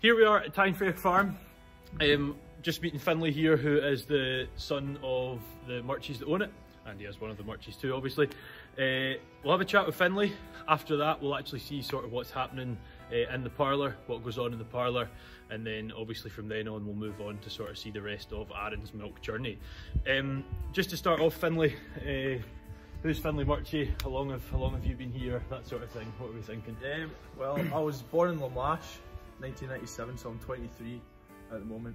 Here we are at Tynefair Farm. Just meeting Finlay here, who is the son of the Murchies that own it, and he is one of the Murchies too, obviously. We'll have a chat with Finlay. After that, we'll actually see sort of what's happening in the parlour, what goes on in the parlour, and then obviously from then on we'll move on to sort of see the rest of Arran's Milk Journey. Just to start off, Finlay, who's Finlay Murchie? How long have you been here? That sort of thing. What are we thinking? Well, I was born in Lamash, 1997, so I'm 23 at the moment.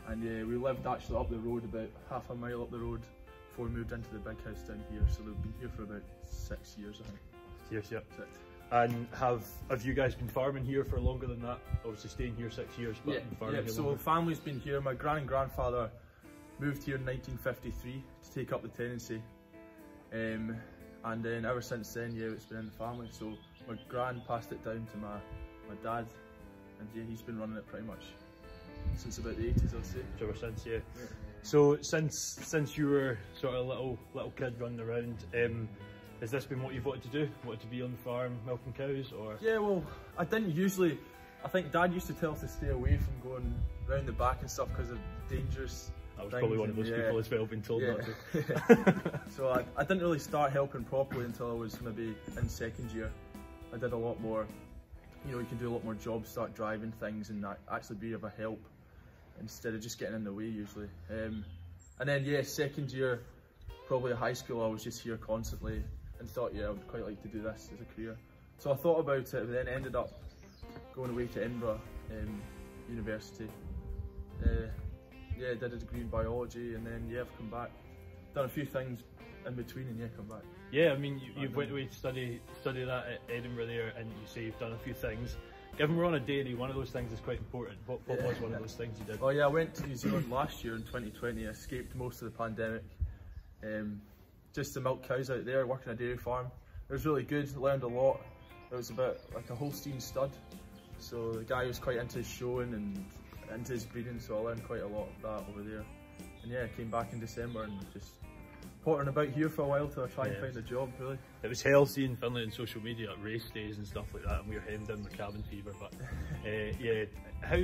And we lived actually up the road, about half a mile up the road, before we moved into the big house down here. So we've been here for about 6 years, I think. Yes, yeah. And have you guys been farming here for longer than that? Obviously staying here 6 years, but been farming here so longer. Family's been here. My grand and grandfather moved here in 1953 to take up the tenancy. And then ever since then, it's been in the family. So my gran passed it down to my dad, and he's been running it pretty much since about the 80s, I'd say. Ever since, yeah. So since you were sort of a little kid running around, has this been what you've wanted to do? Wanted to be on the farm milking cows, or? Yeah, well, I didn't usually. I think Dad used to tell us to stay away from going round the back and stuff because of dangerous. I was probably one of those people as well, being told not to. So I didn't really start helping properly until I was maybe in second year. I did a lot more. You can do a lot more jobs, start driving things and actually be of a help instead of just getting in the way usually. And then second year, probably high school, I was just here constantly and thought, I would quite like to do this as a career. So I thought about it, but then ended up going away to Edinburgh University. Did a degree in biology, and then I've come back, done a few things in between, and come back. Yeah, I mean, you went away to study that at Edinburgh there, and you say you've done a few things. Given we're on a dairy, one of those things is quite important. What was one of those things you did? Oh yeah, I went to New Zealand last year in 2020. I escaped most of the pandemic, just to milk cows out there, working a dairy farm. It was really good, learned a lot. It was about like a Holstein stud, so the guy was quite into his showing and into his breeding, so I learned quite a lot of that over there. And I came back in December and just pottering about here for a while till I try and find a job, really. It was hell seeing Finlay on social media at race days and stuff like that, and we were hemmed in with cabin fever. But how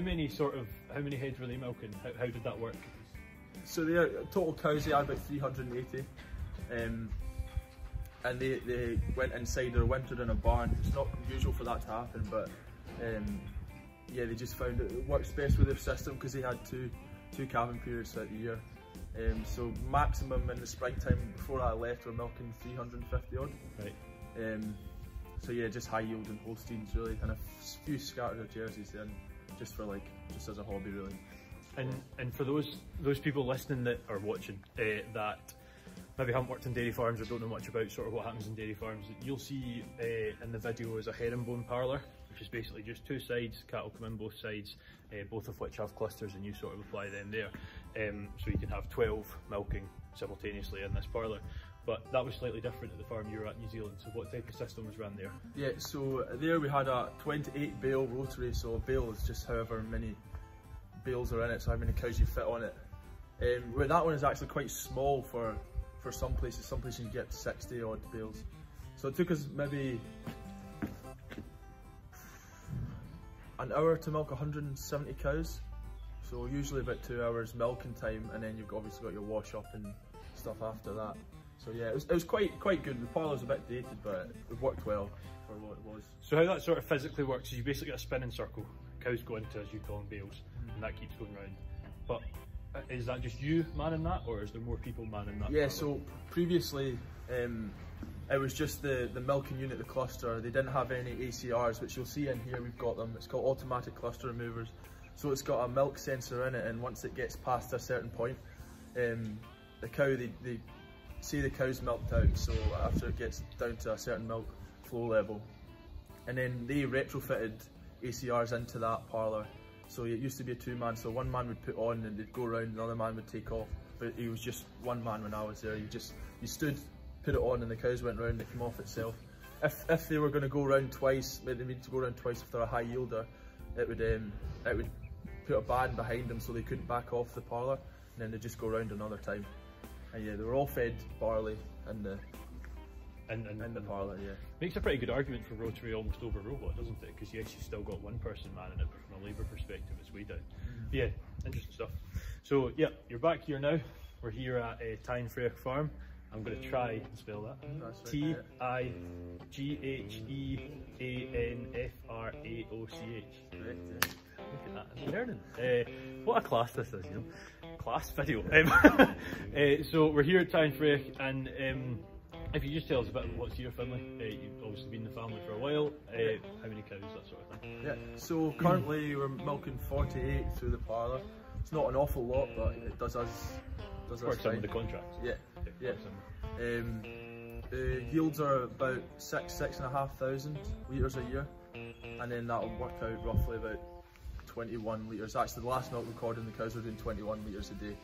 many heads were they milking? How did that work? So their total cows, they had about 380, and they went inside. They were wintered in a barn. It's not usual for that to happen, but they just found it works best with their system because they had two calving periods throughout the year. So maximum in the springtime before I left, we're milking 350 odd. Right. So just high yielding Holsteins, really, kind of few scattered of jerseys then, just as a hobby, really. And for those people listening that are watching that maybe haven't worked in dairy farms or don't know much about sort of what happens in dairy farms, you'll see in the video is a herringbone parlour, which is basically just two sides, cattle come in both sides, both of which have clusters, and you sort of apply them there. So you can have 12 milking simultaneously in this parlour. But that was slightly different at the farm you were at in New Zealand, so what type of system was ran there? Yeah, so there we had a 28 bale rotary, so a bale is just however many bales are in it, so how many cows you fit on it. But that one is actually quite small for some places. Some places you get 60 odd bales. So it took us maybe an hour to milk 170 cows. So usually about 2 hours milking time, and then you've obviously got your wash up and stuff after that. So it was quite good. The parlour's a bit dated, but it worked well for what it was. So how that sort of physically works is you basically get a spinning circle. Cows go into, as you call them, bales, and that keeps going round. But is that just you manning that, or is there more people manning that? Yeah, so previously it was just the milking unit, the cluster. They didn't have any ACRs, which you'll see in here. We've got them. It's called automatic cluster removers. So it's got a milk sensor in it, and once it gets past a certain point, the cow, they say the cow's milked out, so after it gets down to a certain milk flow level. And then they retrofitted ACRs into that parlour. So it used to be a two-man, so one man would put on and they'd go around, another man would take off. But he was just one man when I was there. You stood, put it on, and the cows went round, it came off itself. If they were going to go round twice, they needed to go round twice if they're a high yielder, it would put a band behind them so they couldn't back off the parlour, and then they'd just go round another time. And they were all fed barley in in the parlour, yeah. Makes a pretty good argument for rotary almost over robot, doesn't it? Because yes, you've still got one person manning it, but from a labour perspective, it's way down. Yeah, interesting stuff. So yeah, you're back here now. We're here at Tyne Farm. I'm going to try and spell that. Tigheanfraoch. Look at that, I'm learning. What a class this is, you know. Class video. So we're here at Tyne and if you just tell us a bit about what's here, Finlay. You've obviously been in the family for a while. How many cows, that sort of thing? Yeah, so currently we're milking 48 through the parlour. It's not an awful lot, but it does us Works fine. in with the contracts. Yeah. The yields are about 6,500 litres a year, and then that'll work out roughly about 21 litres. Actually, the last milk recording, the cows were doing 21 litres a day.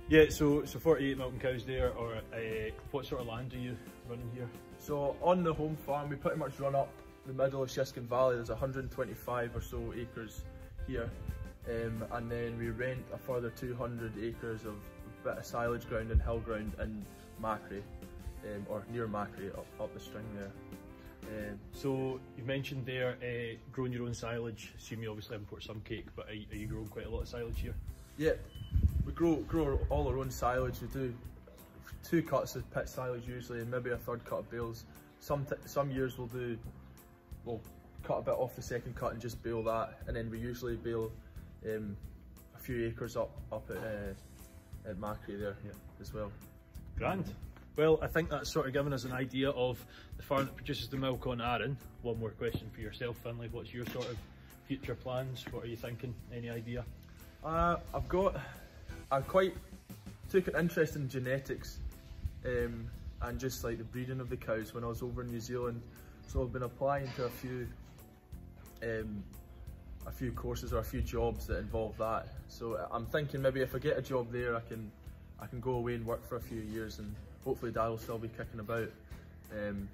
Yeah, so 48 milking cows there, or what sort of land do you run in here? So on the home farm, we pretty much run up the middle of Shiskin Valley. There's 125 or so acres here, and then we rent a further 200 acres of a bit of silage ground and hill ground in Macri, or near Macri, up the string there. So you mentioned there growing your own silage. Assume you obviously import some cake, but are you growing quite a lot of silage here? Yeah, we grow all our own silage. We do 2 cuts of pit silage usually, and maybe a 3rd cut of bales. Some years we'll cut a bit off the 2nd cut and just bale that, and then we usually bale a few acres up at Macri there as well. Grand. Well, I think that's sort of given us an idea of the farm that produces the milk on Arran. One more question for yourself, Finlay. What's your sort of future plans? What are you thinking? Any idea? I quite took an interest in genetics and just like the breeding of the cows when I was over in New Zealand. So I've been applying to a few courses or a few jobs that involve that. So I'm thinking maybe if I get a job there, I can go away and work for a few years, and hopefully Dad will still be kicking about. And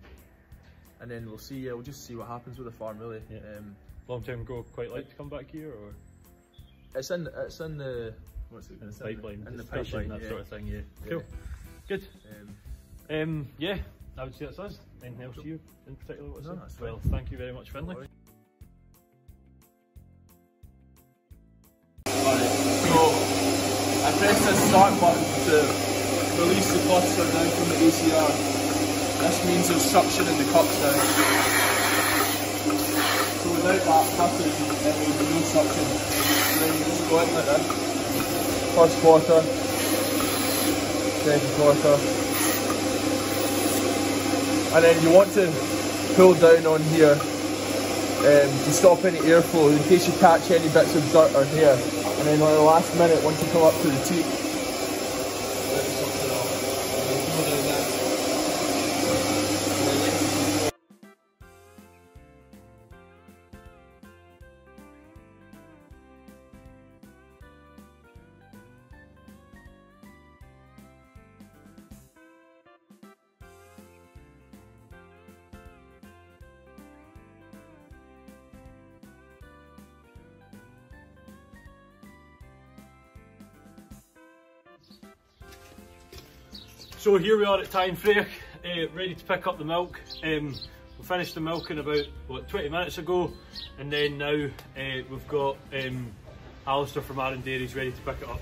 then we'll see. We'll just see what happens with the farm, really. Yeah. Long-term goal, quite like to come back here, or it's in the what's it? In the pipeline, in the pipeline, that sort of thing. Yeah. Cool. Good. Yeah, I would say that's us. Anything else to you in particular? What's no, that's well, thank you very much, Finlay. So I pressed the start button to release the cluster down from the ACR. This means there's suction in the cups now. So without that happening, there will be no suction. And then you just go in like this. 1st quarter, 2nd quarter. And then you want to pull down on here to stop any airflow in case you catch any bits of dirt or hair. And then on the last minute, once you come up to the teat, let something off. And then go down that. So here we are at Tyne, ready to pick up the milk. We finished the milk in about, what, 20 minutes ago, and then now we've got Alistair from Arran Dairies ready to pick it up.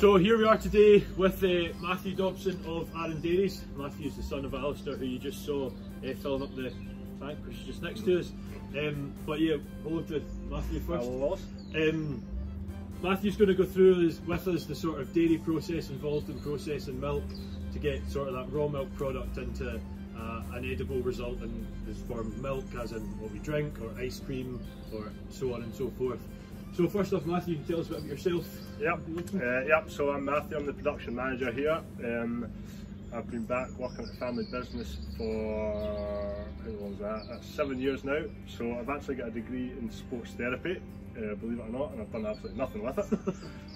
So here we are today with Matthew Dobson of Arran Dairies. Matthew's the son of Alistair, who you just saw filling up the tank, which is just next to us. But yeah, hello to Matthew first. Hello. Matthew's going to go through with us the sort of dairy process involved in processing milk to get sort of that raw milk product into an edible result in the form of milk, as in what we drink, or ice cream, or so on and so forth. So first off, Matthew, can you tell us a bit about yourself? Yep. So I'm Matthew, I'm the production manager here. I've been back working at the family business for, how long is that? That's 7 years now. So I've actually got a degree in sports therapy, believe it or not, and I've done absolutely nothing with it.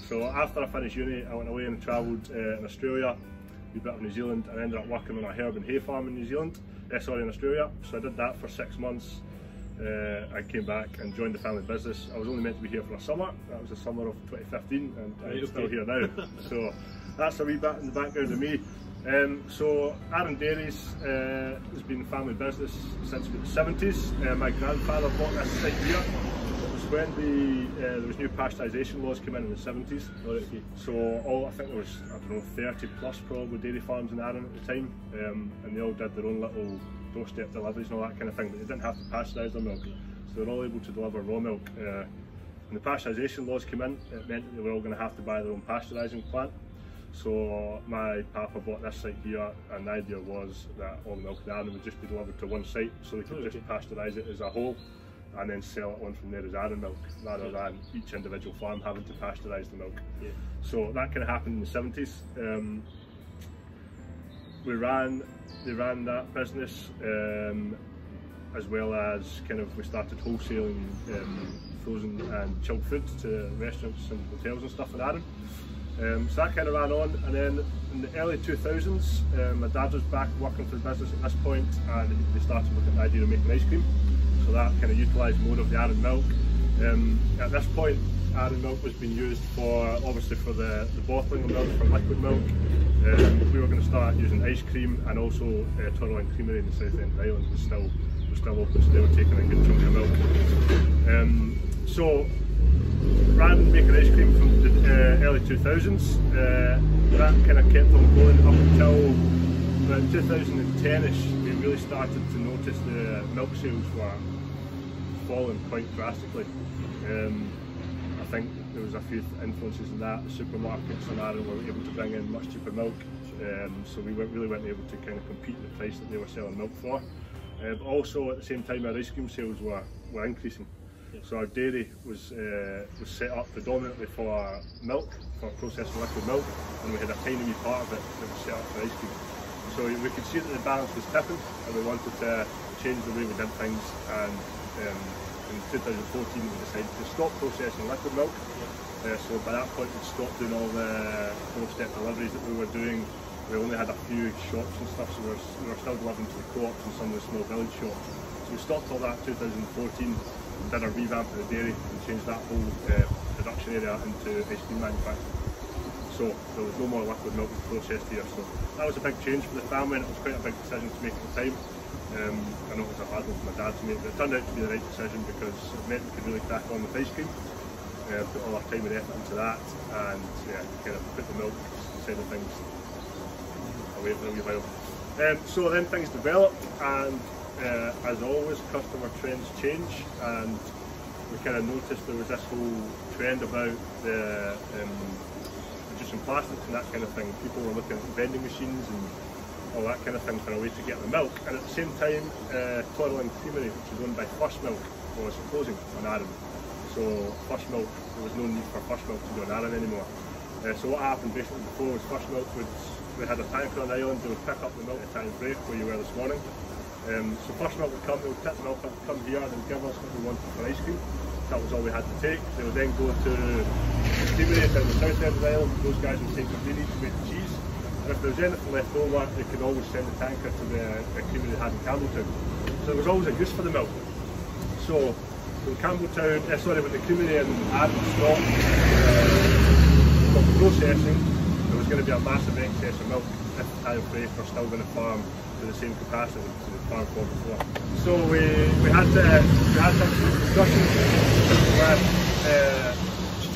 So after I finished uni, I went away and travelled in Australia, a bit of New Zealand, and ended up working on a herb and hay farm in New Zealand, in Australia. So I did that for 6 months. I came back and joined the family business. I was only meant to be here for a summer. That was the summer of 2015, and I'm still here now. So that's a wee bit in the background of me. So Arran Dairies has been a family business since the 70s. My grandfather bought this site here. It was when there was new pasteurisation laws came in the 70s. So I think there was, I don't know, 30 plus probably dairy farms in Arran at the time, and they all did their own little doorstep deliveries and all that kind of thing, but they didn't have to pasteurize their milk, so they're all able to deliver raw milk. When the pasteurisation laws came in, it meant that they were all going to have to buy their own pasteurising plant. So my papa bought this site here, and the idea was that all the milk in Arran would just be delivered to one site, so they could just pasteurise it as a whole and then sell it on from there as Arran milk, rather than each individual farm having to pasteurise the milk. So that kind of happened in the 70s. They ran that business, as well as we started wholesaling frozen and chilled food to restaurants and hotels and stuff in Arran. So that kind of ran on, and then in the early 2000s, my dad was back working for the business at this point, and they started looking at the idea of making ice cream. So that kind of utilised more of the Arran milk. At this point, Arran milk was being used obviously for the bottling of milk, for liquid milk. We were going to start using ice cream, and also Torrelline Creamery in the south end of the island was still open, so they were taking a good chunk of milk. So rather than making ice cream from the early 2000s, that kind of kept on going up until about 2010ish. We really started to notice the milk sales were falling quite drastically. I think there was a few influences in that. The supermarkets in Arran were able to bring in much cheaper milk, so we really weren't able to kind of compete at the price that they were selling milk for. But also at the same time, our ice cream sales were increasing. So our dairy was set up predominantly for milk, for processing liquid milk, and we had a tiny wee part of it that was set up for ice cream. So we could see that the balance was tipping, and we wanted to change the way we did things. And in 2014 we decided to stop processing liquid milk. So by that point we'd stopped doing all the doorstep deliveries that we were doing. We only had a few shops and stuff, so we were still delivering to the co-ops and some of the small village shops. So we stopped all that in 2014, and did a revamp of the dairy and changed that whole production area into ice cream manufacturing. So there was no more liquid milk processed here. So that was a big change for the family, and it was quite a big decision to make at the time. I know it was a hard one for my dad to make, but it turned out to be the right decision because it meant we could really crack on with ice cream. Put all our time and effort into that, and kind of put the milk side of things away for a wee while. So then things developed, and as always, customer trends change, and we kind of noticed there was this whole trend about the reducing plastics and that kind of thing. People were looking at vending machines and all that kind of thing for a way to get the milk, and at the same time Torrelline Creamery, which is owned by First Milk, was closing on Arran. So First Milk, there was no need for First Milk to go on Arran anymore. So what happened basically before was First Milk we had a tanker on the island, they would pick up the milk at Camembert where you were this morning. So First Milk would come, they would pick the milk up, come here and give us what we wanted for ice cream. That was all we had to take. They would then go to the creamery down the south end of the island. Those guys would take what they need to make the cheese. And if there was anything left over, they could always send the tanker to the creamery they had in Campbelltown. So there was always a use for the milk. So when when the creamery in Arran stopped processing, there was going to be a massive excess of milk if Camembert were still going to farm to the same capacity to the farm for before. So we had some discussions with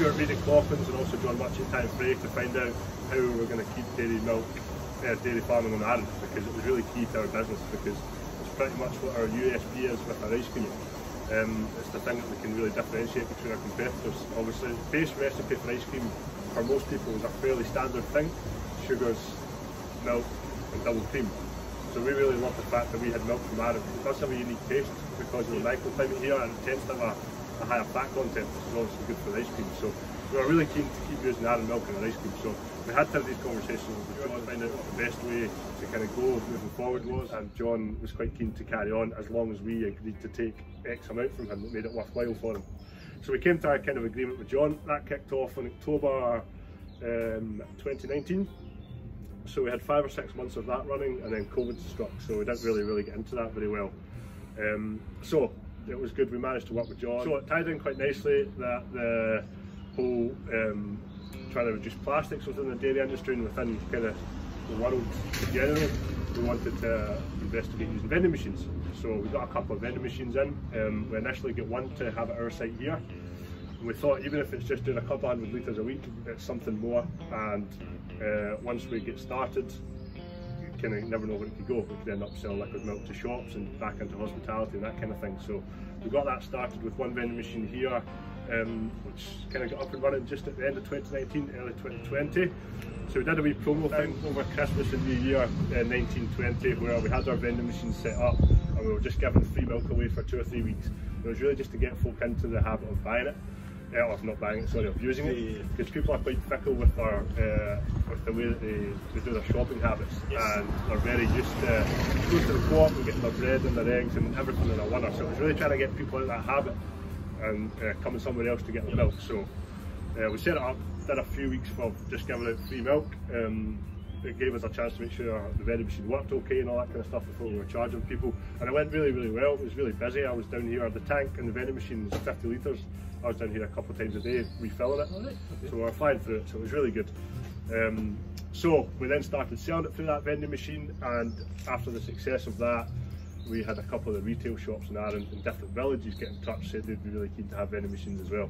Stuart Reid at Cloppen's and also John Much at Time Frey to find out how we were going to keep dairy farming on Arran, because it was really key to our business, because it's pretty much what our USP is with our ice cream. It's the thing that we can really differentiate between our competitors. Obviously, the base recipe for ice cream for most people is a fairly standard thing: sugars, milk and double cream. So we really love the fact that we had milk from Arran. It does have a unique taste because of the microclimate here, and it tends to have a higher fat content, which is obviously good for the ice cream. So we were really keen to keep using Arran milk in our ice cream. So we had to have these conversations with John to find out what the best way to kind of go moving forward was, and John was quite keen to carry on as long as we agreed to take X amount from him that made it worthwhile for him. So we came to our kind of agreement with John. That kicked off in October 2019. So we had 5 or 6 months of that running, and then COVID struck, so we didn't really get into that very well. So it was good we managed to work with John. So it tied in quite nicely that the whole trying to reduce plastics within the dairy industry and within kind of the world in general. We wanted to investigate using vending machines. So we got a couple of vending machines in. We initially got one to have at our site here. And we thought even if it's just doing a couple 100 litres a week, it's something more. And once we get started, you kind of never know where it could go. We could end up selling liquid milk to shops and back into hospitality and that kind of thing. So we got that started with one vending machine here, which kind of got up and running just at the end of 2019, early 2020. So we did a wee promo thing over Christmas and New Year 1920, where we had our vending machine set up and we were just giving free milk away for 2 or 3 weeks. It was really just to get folk into the habit of buying it. Of not buying it, sorry, of using it, because people are quite fickle with their with the way that they do their shopping habits, and they're very used to going to the co-op and getting their bread and their eggs and everything in a winner. So it was really trying to get people out of that habit and coming somewhere else to get the milk. So we set it up, did a few weeks of just giving out free milk. It gave us a chance to make sure the vending machine worked okay and all that kind of stuff before we were charging people, and it went really well. It was really busy. I was down here, the tank and the vending machine was 50 litres. I was down here a couple of times a day refilling it, so we were flying through it, so it was really good. So we then started selling it through that vending machine, and after the success of that, we had a couple of the retail shops in Arran in different villages get in touch, said they'd be really keen to have vending machines as well.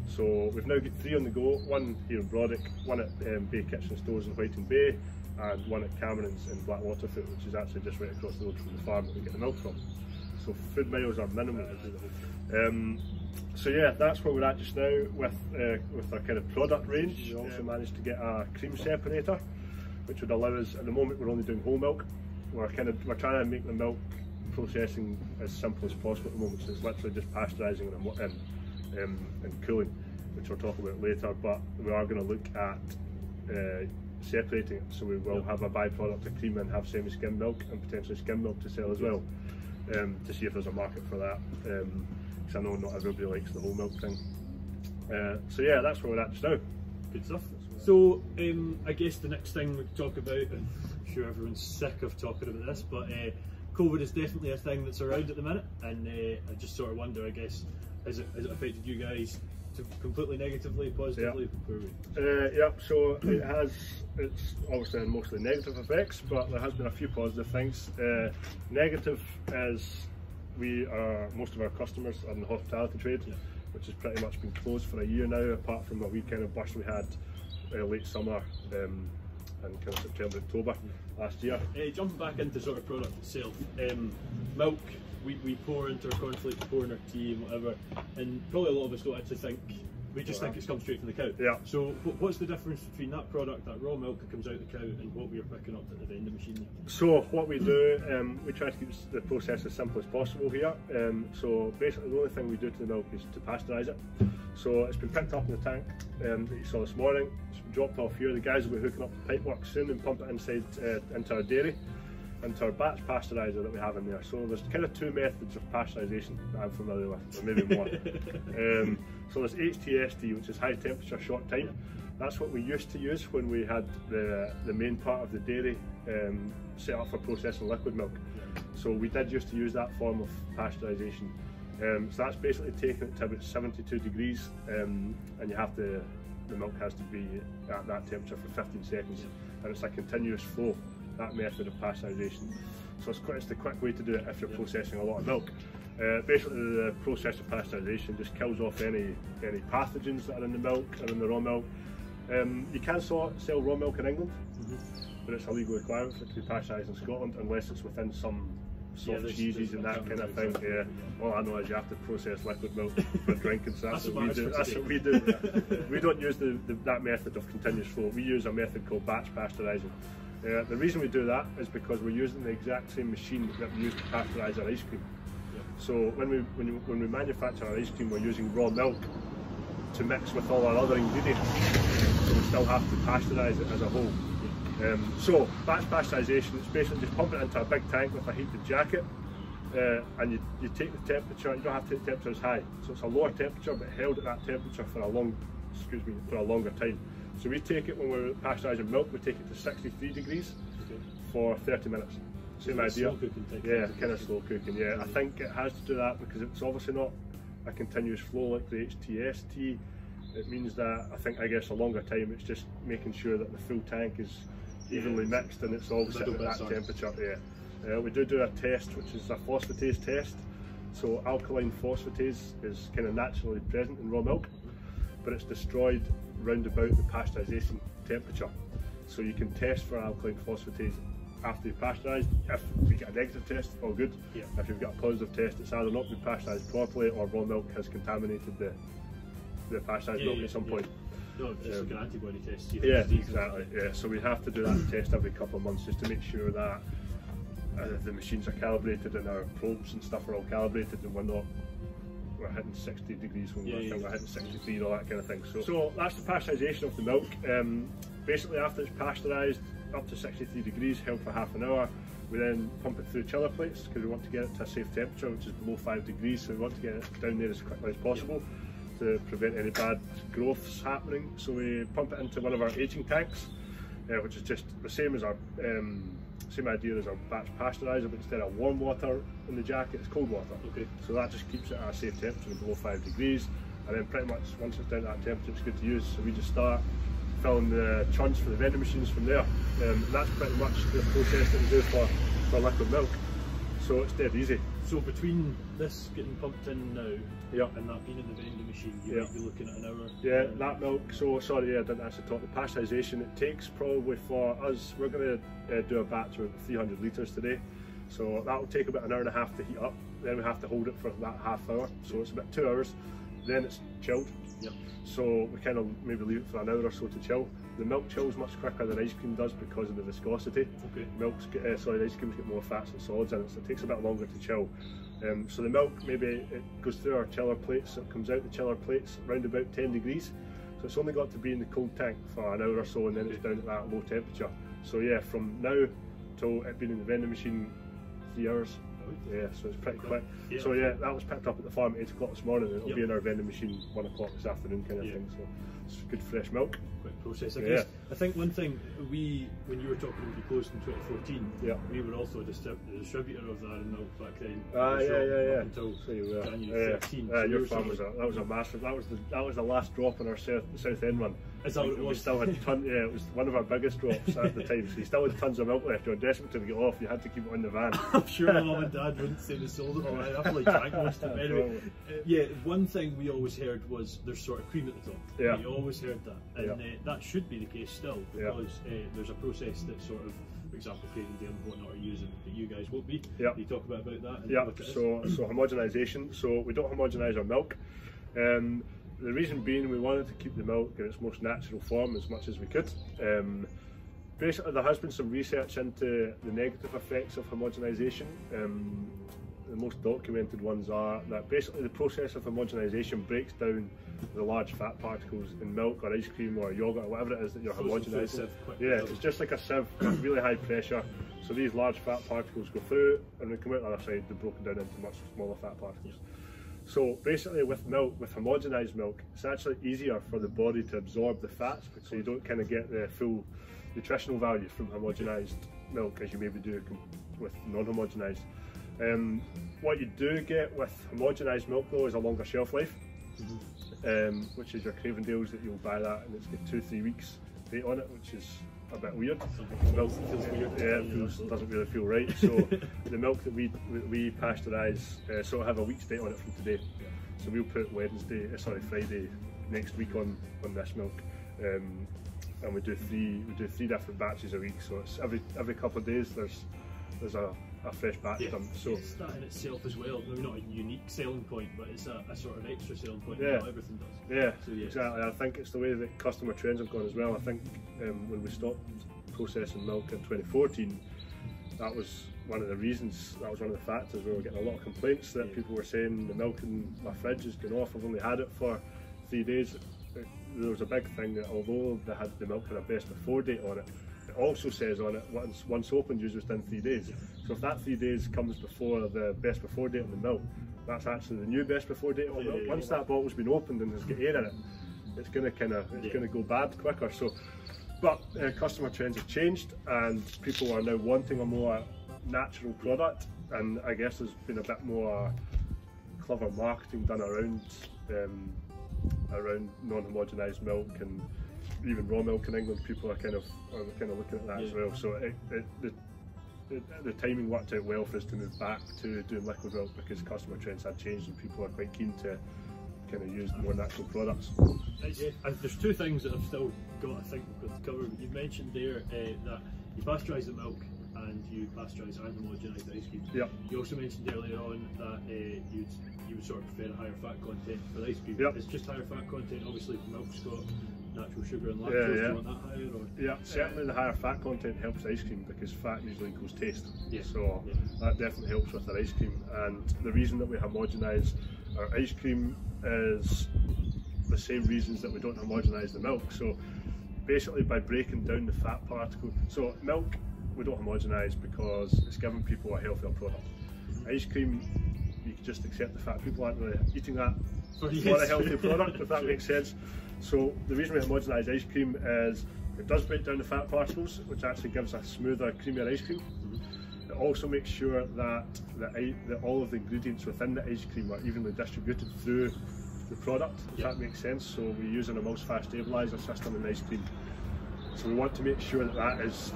So we've now got 3 on the go, one here in Brodick, one at Bay Kitchen Stores in Whiting Bay, and one at Cameron's in Blackwaterfoot, which is actually just right across the road from the farm that we get the milk from. So food miles are minimal. So yeah, that's where we're at just now with our kind of product range. We also managed to get a cream separator, which would allow us, at the moment we're only doing whole milk. We're trying to make the milk processing as simple as possible at the moment, so it's literally just pasteurising and cooling, which we'll talk about later, but we are going to look at separating it, so we will have a byproduct of cream and have semi-skim milk and potentially skim milk to sell as well, to see if there's a market for that. I know not everybody likes the whole milk thing. So yeah, that's where we're at just now. Good stuff. So I guess the next thing we talk about, and I'm sure everyone's sick of talking about this, but COVID is definitely a thing that's around at the minute, and I just sort of wonder, I guess, has it affected you guys completely negatively, positively? Yeah, so it's obviously mostly negative effects, but there has been a few positive things. Negative is most of our customers are in the hospitality trade, which has pretty much been closed for a year now, apart from a wee kind of burst we had late summer and kind of September, October last year. Jumping back into sort of product itself, milk, we pour into our cornflakes, pour in our tea and whatever, and probably a lot of us don't actually think, we just think it's come straight from the cow. Yeah. So what's the difference between that product, that raw milk that comes out of the cow, and what we're picking up at the vending machine? So what we do, we try to keep the process as simple as possible here. So basically the only thing we do to the milk is to pasteurise it. So it's been picked up in the tank that you saw this morning. It's been dropped off here. The guys will be hooking up the pipework soon and pump it inside into our dairy, into our batch pasteuriser that we have in there. So there's kind of 2 methods of pasteurisation that I'm familiar with, or maybe more. So there's HTST, which is high temperature short time. That's what we used to use when we had the main part of the dairy set up for processing liquid milk. So we did used to use that form of pasteurisation. So that's basically taking it to about 72 degrees, and the milk has to be at that temperature for 15 seconds, and it's a continuous flow. that method of pasteurisation. So it's the quick way to do it if you're processing a lot of milk. Basically, the process of pasteurisation just kills off any pathogens that are in the milk or in the raw milk. You can sell raw milk in England, but it's a legal requirement for it to be pasteurised in Scotland unless it's within some soft cheeses and that kind of thing. Yeah. All I know is you have to process liquid milk for drinking, so that's what we do. That's what we do. We don't use that method of continuous flow. We use a method called batch pasteurising. The reason we do that is because we're using the exact same machine that we use to pasteurize our ice cream. So when we manufacture our ice cream, we're using raw milk to mix with all our other ingredients. So we still have to pasteurize it as a whole. So batch pasteurisation, it's basically just pump it into a big tank with a heated jacket, and you take the temperature. You don't have to take the temperature as high, so it's a lower temperature but held at that temperature for a longer time. So we take it when we're pasteurising milk, we take it to 63 degrees for 30 minutes. Same idea. Yeah, kind of slow cooking. Yeah, I think it has to do that because it's obviously not a continuous flow like the HTST. It means that I guess a longer time. It's just making sure that the full tank is evenly mixed and it's all set at that temperature. Yeah. We do a test which is a phosphatase test. So alkaline phosphatase is kind of naturally present in raw milk, but it's destroyed round about the pasteurisation temperature. So you can test for alkaline phosphatase after you've pasteurised. If we get a negative test, all good. Yeah. If you've got a positive test, it's either not been pasteurised properly or raw milk has contaminated the pasteurised milk at some point. No, just like an antibody test. Yeah, exactly. Yeah, so we have to do that test every couple of months just to make sure that the machines are calibrated and our probes and stuff are all calibrated and we're hitting 60 degrees when we're hitting 63 and all that kind of thing. So that's the pasteurisation of the milk. Basically, after it's pasteurised up to 63 degrees, held for half an hour, we then pump it through chiller plates because we want to get it to a safe temperature, which is below 5 degrees. So we want to get it down there as quickly as possible to prevent any bad growths happening. So we pump it into one of our aging tanks, which is just the same as our same idea as our batch pasteuriser, but instead of warm water in the jacket, it's cold water. Okay. So that just keeps it at a safe temperature below 5 degrees, and then pretty much once it's down to that temperature, it's good to use. So we just start filling the churns for the vending machines from there, and that's pretty much the process that we do for liquid milk. So it's dead easy. So between this getting pumped in now and that being in the vending machine, you might be looking at an hour? Yeah, that milk, so sorry, I didn't actually talk. The pasteurisation, it takes probably for us, we're going to do a batch of 300 litres today. So that will take about an hour and a half to heat up. Then we have to hold it for that half hour. So it's about 2 hours. Then it's chilled. Yep. So we kind of maybe leave it for an hour or so to chill. The milk chills much quicker than ice cream does because of the viscosity. Okay. Ice creams get more fats and solids in it, so it takes a bit longer to chill. So the milk, maybe it goes through our chiller plates, so it comes out the chiller plates around about 10 degrees. So it's only got to be in the cold tank for an hour or so, and then it's down at that low temperature. So yeah, from now till it being in the vending machine, 3 hours. Yeah, so it's pretty quick. Yeah. So yeah, that was picked up at the farm at 8 o'clock this morning, and it'll be in our vending machine 1 o'clock this afternoon kind of thing. So it's good fresh milk. Quick process, I guess. I think one thing, when you were talking about you closed in 2014, we were also a distributor of the Arran milk back then. Until January 13. Your farm was a massive. That was the last drop in our South End run. Is that what it was? We still had tons. Yeah, it was one of our biggest drops at the time. So you still had tons of milk left. You were desperate to get off. You had to keep it in the van. I'm sure Mum and Dad wouldn't say they sold it all right. I feel like drank most of it. Anyway, yeah, one thing we always heard was there's sort of cream at the top. Yeah. We always heard that, and that should be the case still, because there's a process that sort of, for example, Cravendale and whatnot are using that you guys won't be. Yeah. Can you talk about that? And what it is? So homogenisation. So we don't homogenise our milk. The reason being, we wanted to keep the milk in its most natural form as much as we could. Basically, there has been some research into the negative effects of homogenisation. The most documented ones are that basically the process of homogenisation breaks down the large fat particles in milk or ice cream or yogurt or whatever it is that you're homogenising. Yeah, it's just like a sieve at really high pressure. So these large fat particles go through, and they come out the other side, they're broken down into much smaller fat particles. So basically with milk, with homogenised milk, it's actually easier for the body to absorb the fats, so you don't kind of get the full nutritional value from homogenised milk as you maybe do with non-homogenised. What you do get with homogenised milk though is a longer shelf life, which is your Cravendales that you'll buy that and it's got 2-3 weeks date on it, which is a bit weird. Feels weird. Yeah, it doesn't really feel right. So the milk that we pasteurise sort of have a week's date on it from today. So we'll put Friday next week on this milk, and we do three different batches a week. So it's every couple of days there's a fresh batch done. So it's that in itself as well. Maybe not a unique selling point, but it's a sort of extra selling point. Yeah. That not everything does. Yeah, so, yeah, exactly. I think it's the way that customer trends have gone as well. I think when we stopped processing milk in 2014, that was one of the reasons. That was one of the factors. We were getting a lot of complaints that people were saying the milk in my fridge has gone off. I've only had it for 3 days. There was a big thing that although the milk had a best before date on it, it also says on it once opened, usually within 3 days. So if that 3 days comes before the best before date on the milk, that's actually the new best before date on milk. Once that bottle's been opened and there's got air in it, it's going to go bad quicker. So, but customer trends have changed, and people are now wanting a more natural product. And I guess there's been a bit more clever marketing done around non-homogenised milk, and even raw milk in England. People are kind of looking at that as well. So the timing worked out well for us to move back to doing liquid milk, because customer trends had changed and people are quite keen to kind of use more natural products. There's two things that I've still got, I think, we've got to cover. You mentioned there that you pasteurise the milk and you pasteurise and homogenise the ice cream. Yep. You also mentioned earlier on that you would sort of prefer a higher fat content for the ice cream. Yep. It's just higher fat content. Obviously, milk's got natural sugar and lactose. Do you want that higher? Or? Yeah, certainly the higher fat content helps ice cream, because fat usually equals taste. Yeah. So that definitely helps with our ice cream. And the reason that we homogenise our ice cream is the same reasons that we don't homogenise the milk. So basically by breaking down the fat particle, so milk we don't homogenise because it's giving people a healthier product. Ice cream, you can just accept the fat. People aren't really eating that for a healthy product, if that makes sense. So the reason we homogenise ice cream is it does break down the fat particles, which actually gives a smoother, creamier ice cream. It also makes sure that all of the ingredients within the ice cream are evenly distributed through the product, if that makes sense. So we use an emulsifier stabiliser system in ice cream. So we want to make sure that is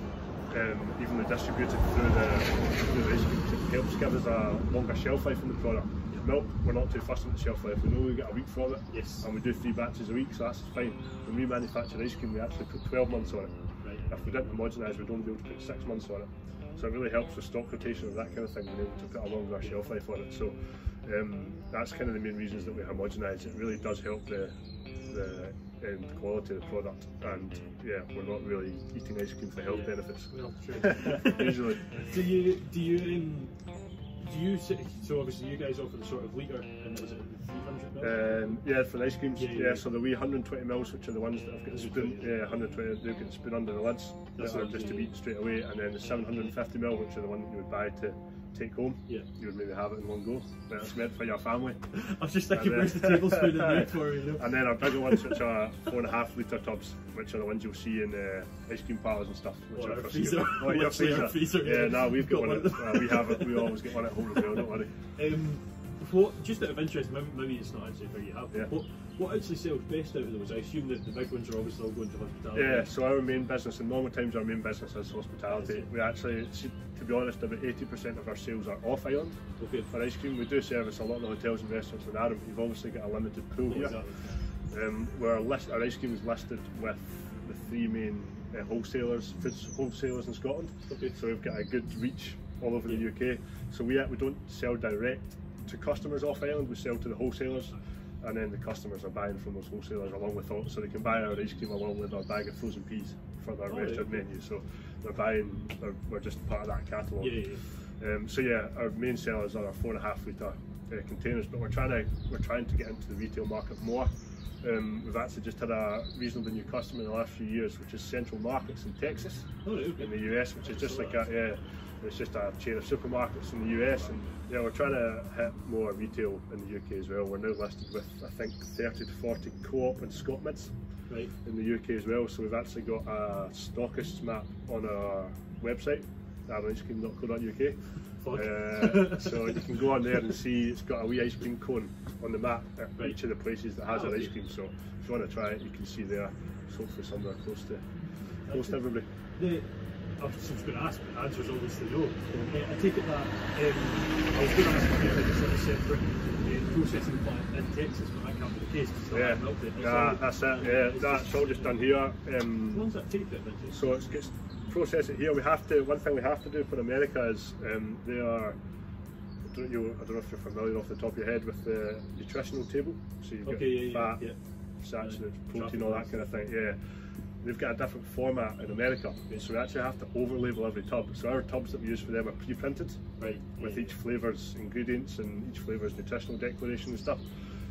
evenly distributed through the ice cream. It helps give us a longer shelf life in the product. Milk, we're not too fussed on the shelf life. We know we get a week from it, and we do 3 batches a week, so that's fine. When we manufacture ice cream, we actually put 12 months on it. Right. If we didn't homogenise, we'd only be able to put 6 months on it. So it really helps with stock rotation and that kind of thing, being able to put a longer shelf life on it. So that's kind of the main reasons that we homogenise. It really does help the quality of the product, and yeah, we're not really eating ice cream for health benefits. Well, true. Usually. So obviously you guys offer the sort of litre, and is it 300 ml? Yeah, for the ice creams, so the wee 120 mils, which are the ones that have got the spoon, 120, they've got the spoon under the lids, that are just to be eaten straight away, and then the 750 mil, which are the one that you would buy to take home. You would maybe have it in one go, but it's meant for your family. I was just thinking, where's the tablespoon in there for you? And then our bigger ones, which are 4.5 litre tubs, which are the ones you'll see in ice cream parlours and stuff. Which are our for freezer. Your freezer. Yeah, no, we've got one. We have it. We always get one at home as well. Don't worry. Just out of interest, maybe it's not actually where you have. What actually sells best out of those? I assume that the big ones are obviously all going to hospitality. Yeah, so our main business, in normal times, our main business is hospitality. We actually, to be honest, about 80% of our sales are off island for ice cream. We do service a lot of the hotels and restaurants in Arran, but you've obviously got a limited pool here. Where our ice cream is listed with the 3 main wholesalers, food wholesalers in Scotland. So we've got a good reach all over the UK. So we don't sell direct to customers off island, we sell to the wholesalers, and then the customers are buying from those wholesalers along with all, so they can buy our ice cream along with our bag of frozen peas for their restaurant menu. So we're just part of that catalogue. So yeah, our main sellers are our 4.5 litre containers, but we're trying to get into the retail market more. We've actually just had a reasonably new customer in the last few years, which is Central Markets in Texas, in the US, which is just like it's just a chain of supermarkets in the US, and yeah, we're trying to hit more retail in the UK as well. We're now listed with, I think, 30 to 40 co-op and Scot mids in the UK as well. So we've actually got a stockists map on our website, arranicecream.co.uk. So you can go on there and see it's got a wee ice cream cone on the map at each of the places that has our ice cream. So if you want to try it, you can see there. It's hopefully somewhere close to everybody. I was going to ask, but the answer is obviously no. I take it that I was going to ask if it's like a separate processing plant in Texas, but that can't be the case. Yeah, that's it. Yeah, that's all just done here. How long does that take then? So it gets processed here. One thing we have to do for America is they are. I don't know if you're familiar off the top of your head with the nutritional table. So you've got fat, saturated protein, all that kind of thing. Yeah. They've got a different format in America, so we actually have to over-label every tub. So our tubs that we use for them are pre-printed, with each flavour's ingredients and each flavour's nutritional declaration and stuff.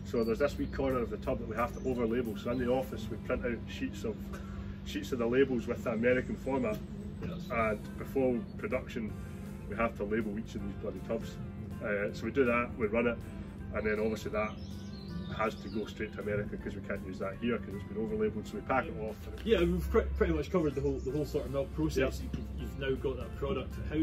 So there's this wee corner of the tub that we have to over-label. So in the office we print out sheets of the labels with the American format, and before production we have to label each of these bloody tubs. So we do that, we run it, and then obviously that has to go straight to America because we can't use that here because it's been over-labelled, so we pack it off. Yeah, we've pretty much covered the whole sort of milk process. Yep. You've now got that product. How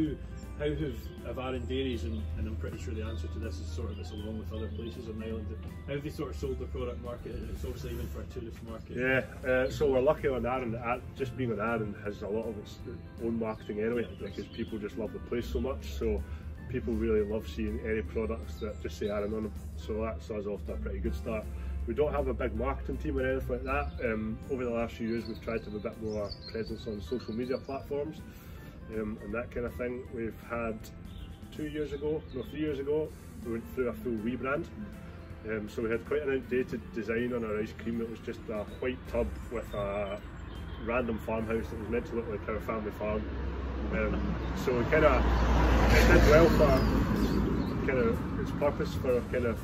have Arran dairies, and I'm pretty sure the answer to this is sort of it's along with other places on the island, how have they sort of sold the product market? It's obviously even for a tourist market. Yeah, so we're lucky on Arran that just being on Arran has a lot of its own marketing anyway, because people just love the place so much. So people really love seeing any products that just say Arran on them, so that's us off to a pretty good start. We don't have a big marketing team or anything like that. Over the last few years we've tried to have a bit more presence on social media platforms and that kind of thing. We've had 3 years ago, we went through a full rebrand. So we had quite an outdated design on our ice cream. It was just a white tub with a random farmhouse that was meant to look like our family farm. So we kind of, it did well for kind of its purpose for kind of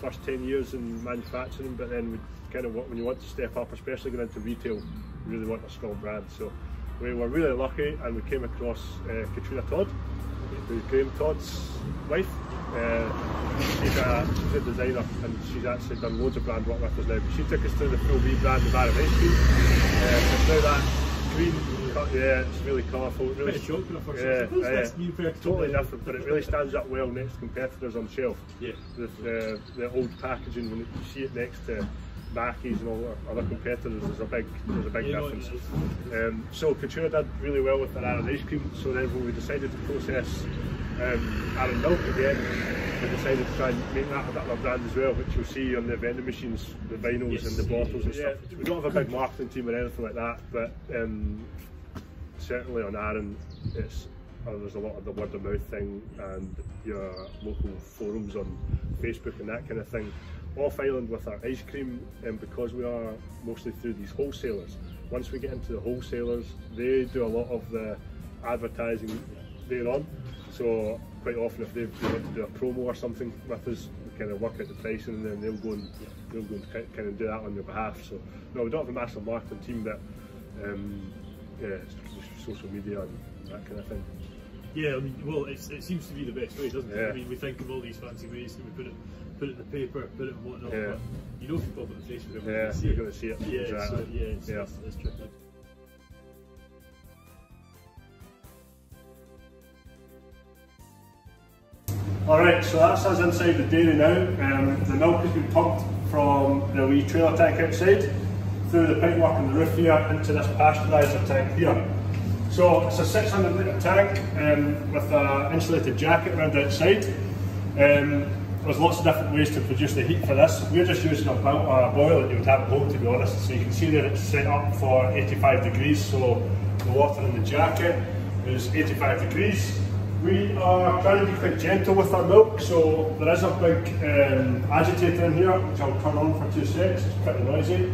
first 10 years in manufacturing, but then we kind of, when you want to step up, especially going into retail, you really want a strong brand. So we were really lucky, and we came across Katrina Todd, who's Graham Todd's wife. She's a designer, and she's actually done loads of brand work with us now, but she took us through the full rebrand of Arran ice cream. It's now that green, it's really colourful. Really, totally different, but it really stands up well next to competitors on the shelf. Yeah. With the old packaging, when you see it next to Mackey's and all other competitors, there's a big difference. So Katrina did really well with the Arran ice cream. So then when we decided to process Arran milk again, we decided to try and make that a bit of a brand as well, which you'll see on the vending machines, the vinyls and the bottles and stuff. We don't have a big marketing team or anything like that, but certainly on Arran, there's a lot of the word of mouth thing and your local forums on Facebook and that kind of thing. Off island with our ice cream, and because we are mostly through these wholesalers, once we get into the wholesalers, they do a lot of the advertising there on. So quite often if they want to do a promo or something with us, we kind of work out the pricing, and then they'll go and kind of do that on their behalf. So no, we don't have a massive marketing team, but it's social media and that kind of thing. Yeah, I mean, well, it seems to be the best way, doesn't it? Yeah. I mean, we think of all these fancy ways, and we put it in the paper, put it in whatnot, but you know if you pop it on Facebook, you're going to see it. Yeah, exactly. So, it's tricky. Alright, so that's us inside the dairy now. The milk has been pumped from the wee trailer tank outside, through the pipework on the roof here, into this pasteuriser tank here. So it's a 600 litre tank with an insulated jacket around outside. There's lots of different ways to produce the heat for this. We're just using a boiler that you would have at home, to be honest. So you can see that it's set up for 85 degrees, so the water in the jacket is 85 degrees. We are trying to be quite gentle with our milk, so there is a big agitator in here, which I'll turn on for 2 seconds. It's pretty noisy.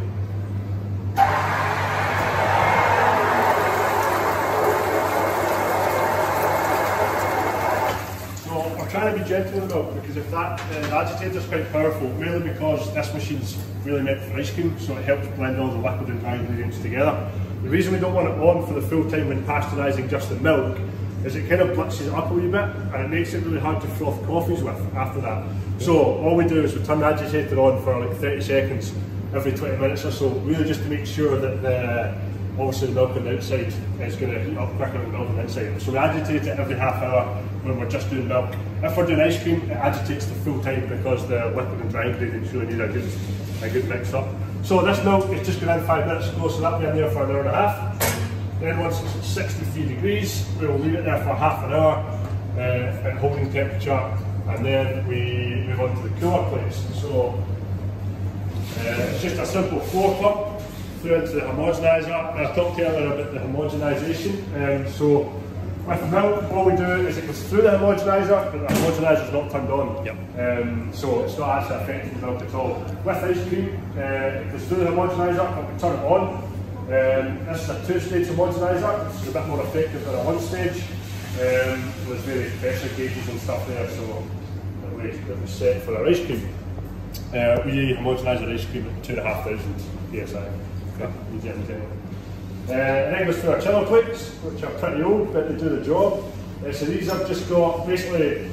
Trying to be gentle with the milk, because if that agitator is quite powerful, mainly because this machine's really meant for ice cream, so it helps blend all the liquid and dry ingredients together. The reason we don't want it on for the full time when pasteurising just the milk is it kind of blitzes it up a wee bit, and it makes it really hard to froth coffees with after that. So all we do is we turn the agitator on for like 30 seconds every 20 minutes or so, really just to make sure that obviously the milk on the outside is going to heat up quicker than the milk on the inside. So we agitate it every half hour when we're just doing milk. If we're doing ice cream, it agitates the full time because the liquid and dry ingredients really need a good mix up. So this milk is just going in 5 minutes ago, so that'll be in there for an hour and a half. Then once it's at 63 degrees, we'll leave it there for half an hour at holding temperature, and then we move on to the cooler plates. So it's just a simple floor pump through into the homogenizer. I talked earlier about the homogenization. So with milk, all we do is it goes through the homogenizer, but the homogenizer is not turned on. Yep. So it's not actually affecting the milk at all. With ice cream, it goes through the homogenizer, and we turn it on. This is a two-stage homogenizer, which is a bit more effective than a one-stage. There's various pressure gauges and stuff there, so that we set for our ice cream. We homogenise our ice cream at 2,500 psi. Okay. And then goes through our chiller plates, which are pretty old, but they do the job. So these have just got basically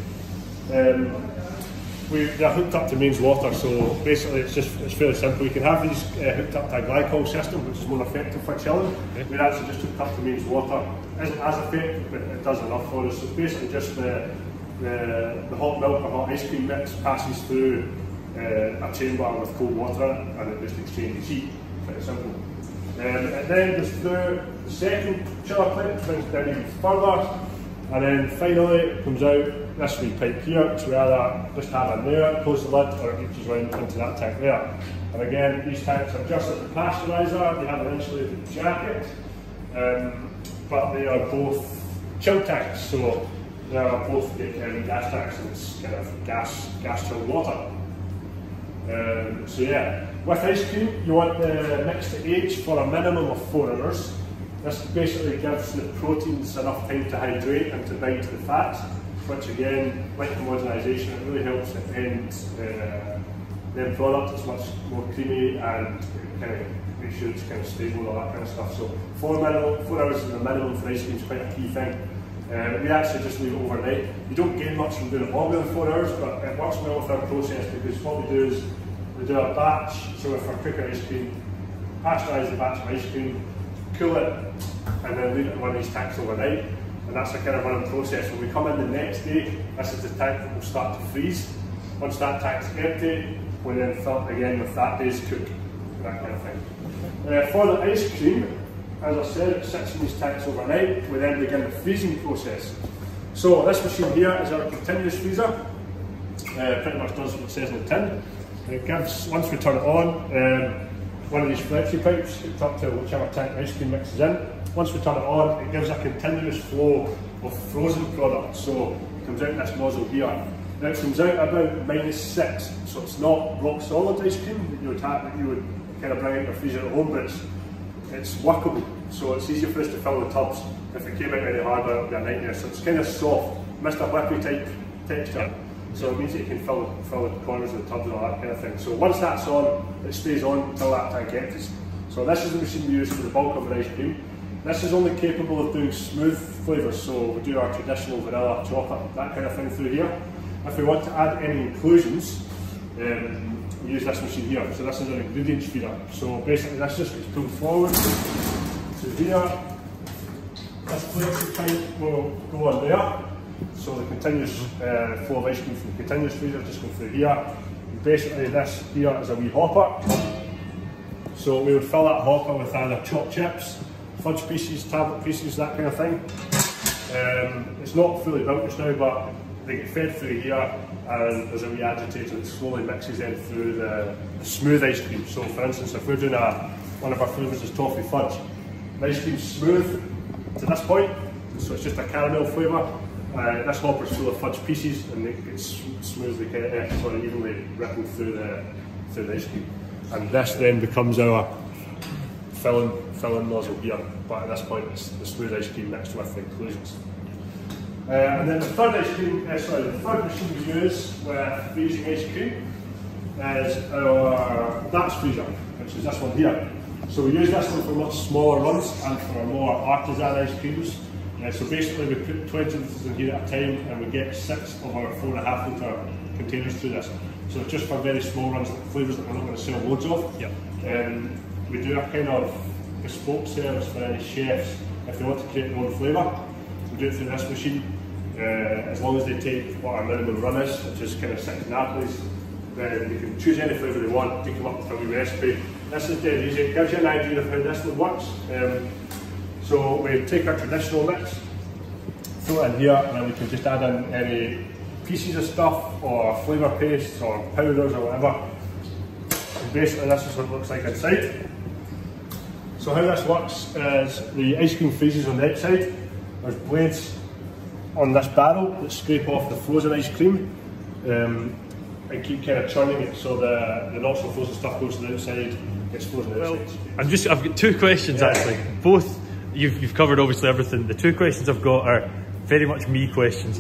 they're hooked up to mains water, so basically it's fairly simple. You can have these hooked up to a glycol system, which is more effective for chilling. We're actually just hooked up to mains water. Isn't as effective, but it does enough for us. So basically just the hot milk or hot ice cream mix passes through a chamber with cold water, and it just exchanges heat. Pretty simple. It then goes through the second chiller plate, which brings it down even further, and then finally it comes out this wee pipe here, which we either just have in there, close the lid, or it reaches round into that tank there. And again, these tanks are just like the pasteuriser, they have an insulated jacket, but they are both chill tanks, so they are both gas tanks, and it's kind of gas chilled water. So yeah, with ice cream, you want the mix to age for a minimum of 4 hours. This basically gives the proteins enough time to hydrate and to bind to the fat, which again, like homogenisation, it really helps the end product. It's much more creamy and kind of make sure it's kind of stable and all that kind of stuff. So 4 hours is the minimum for ice cream, is quite a key thing. We actually just leave it overnight. You don't gain much from doing it longer than 4 hours, but it works well with our process, because what we do is we do a batch. So if we're cooking ice cream, pasteurise the batch of ice cream, cool it, and then leave it in one of these tanks overnight. And that's a kind of running process. When we come in the next day, this is the tank that will start to freeze. Once that tank's empty, we then fill it again with that day's cook, that kind of thing. For the ice cream, as I said, it sits in these tanks overnight. We then begin the freezing process. So this machine here is our continuous freezer. Pretty much does what it says in the tin. It gives, once we turn it on, one of these flexi pipes hooked up to whichever tank ice cream mix is in. Once we turn it on, it gives a continuous flow of frozen product. So it comes out this nozzle here. Now it comes out about -6, so it's not rock solid ice cream that you would kind of bring out your freezer at home, but it's workable. So it's easier for us to fill the tubs. If it came out any harder, it would be a nightmare. So it's kind of soft, Mr. Whippy type texture. So it means that you can fill the corners of the tubs and all that kind of thing. So once that's on, it stays on until that tank empties. So this is the machine we use for the bulk of our ice cream. This is only capable of doing smooth flavours, so we do our traditional vanilla, chocolate, that kind of thing through here. If we want to add any inclusions, we use this machine here. So this is an ingredients feeder. So basically this just gets pulled forward to here. This flexi pipe will go on there. So the continuous flow of ice cream from the continuous freezer just goes through here. And basically this here is a wee hopper. So we would fill that hopper with either chopped chips, fudge pieces, tablet pieces, that kind of thing. It's not fully built just now, but they get fed through here, and there's a wee agitator that slowly mixes in through the smooth ice cream. So for instance, if we're doing one of our flavours is toffee fudge, the ice cream's smooth to this point, so it's just a caramel flavour. This hopper's full of fudge pieces, and it gets smoothly evenly rippling through the ice cream. And this then becomes our filling nozzle here, but at this point it's the smooth ice cream mixed with the inclusions. And then the third machine we use with freezing ice cream is our batch freezer, which is this one here. So we use this one for much smaller runs and for more artisan ice creams. So basically we put 20 litres in here at a time, and we get 6 of our 4.5 litre containers through this. So it's just for very small runs, like flavours that we're not going to sell loads of. Yep. We do a kind of bespoke service for any chefs if they want to create their own flavour. We do it through this machine. As long as they take what our minimum run is, which is kind of 6 Napolis, then they can choose any flavour they want, they come up with a wee recipe. This is dead easy, it gives you an idea of how this one works. So we take our traditional mix, throw it in here, and then we can just add in any pieces of stuff or flavour pastes or powders or whatever. And basically this is what it looks like inside. So how this works is the ice cream freezes on the outside. There's blades on this barrel that scrape off the frozen ice cream and keep kind of churning it so the not so frozen stuff goes to the outside, gets frozen outside. I've got two questions actually. Both you've covered obviously everything. The two questions I've got are very much me questions.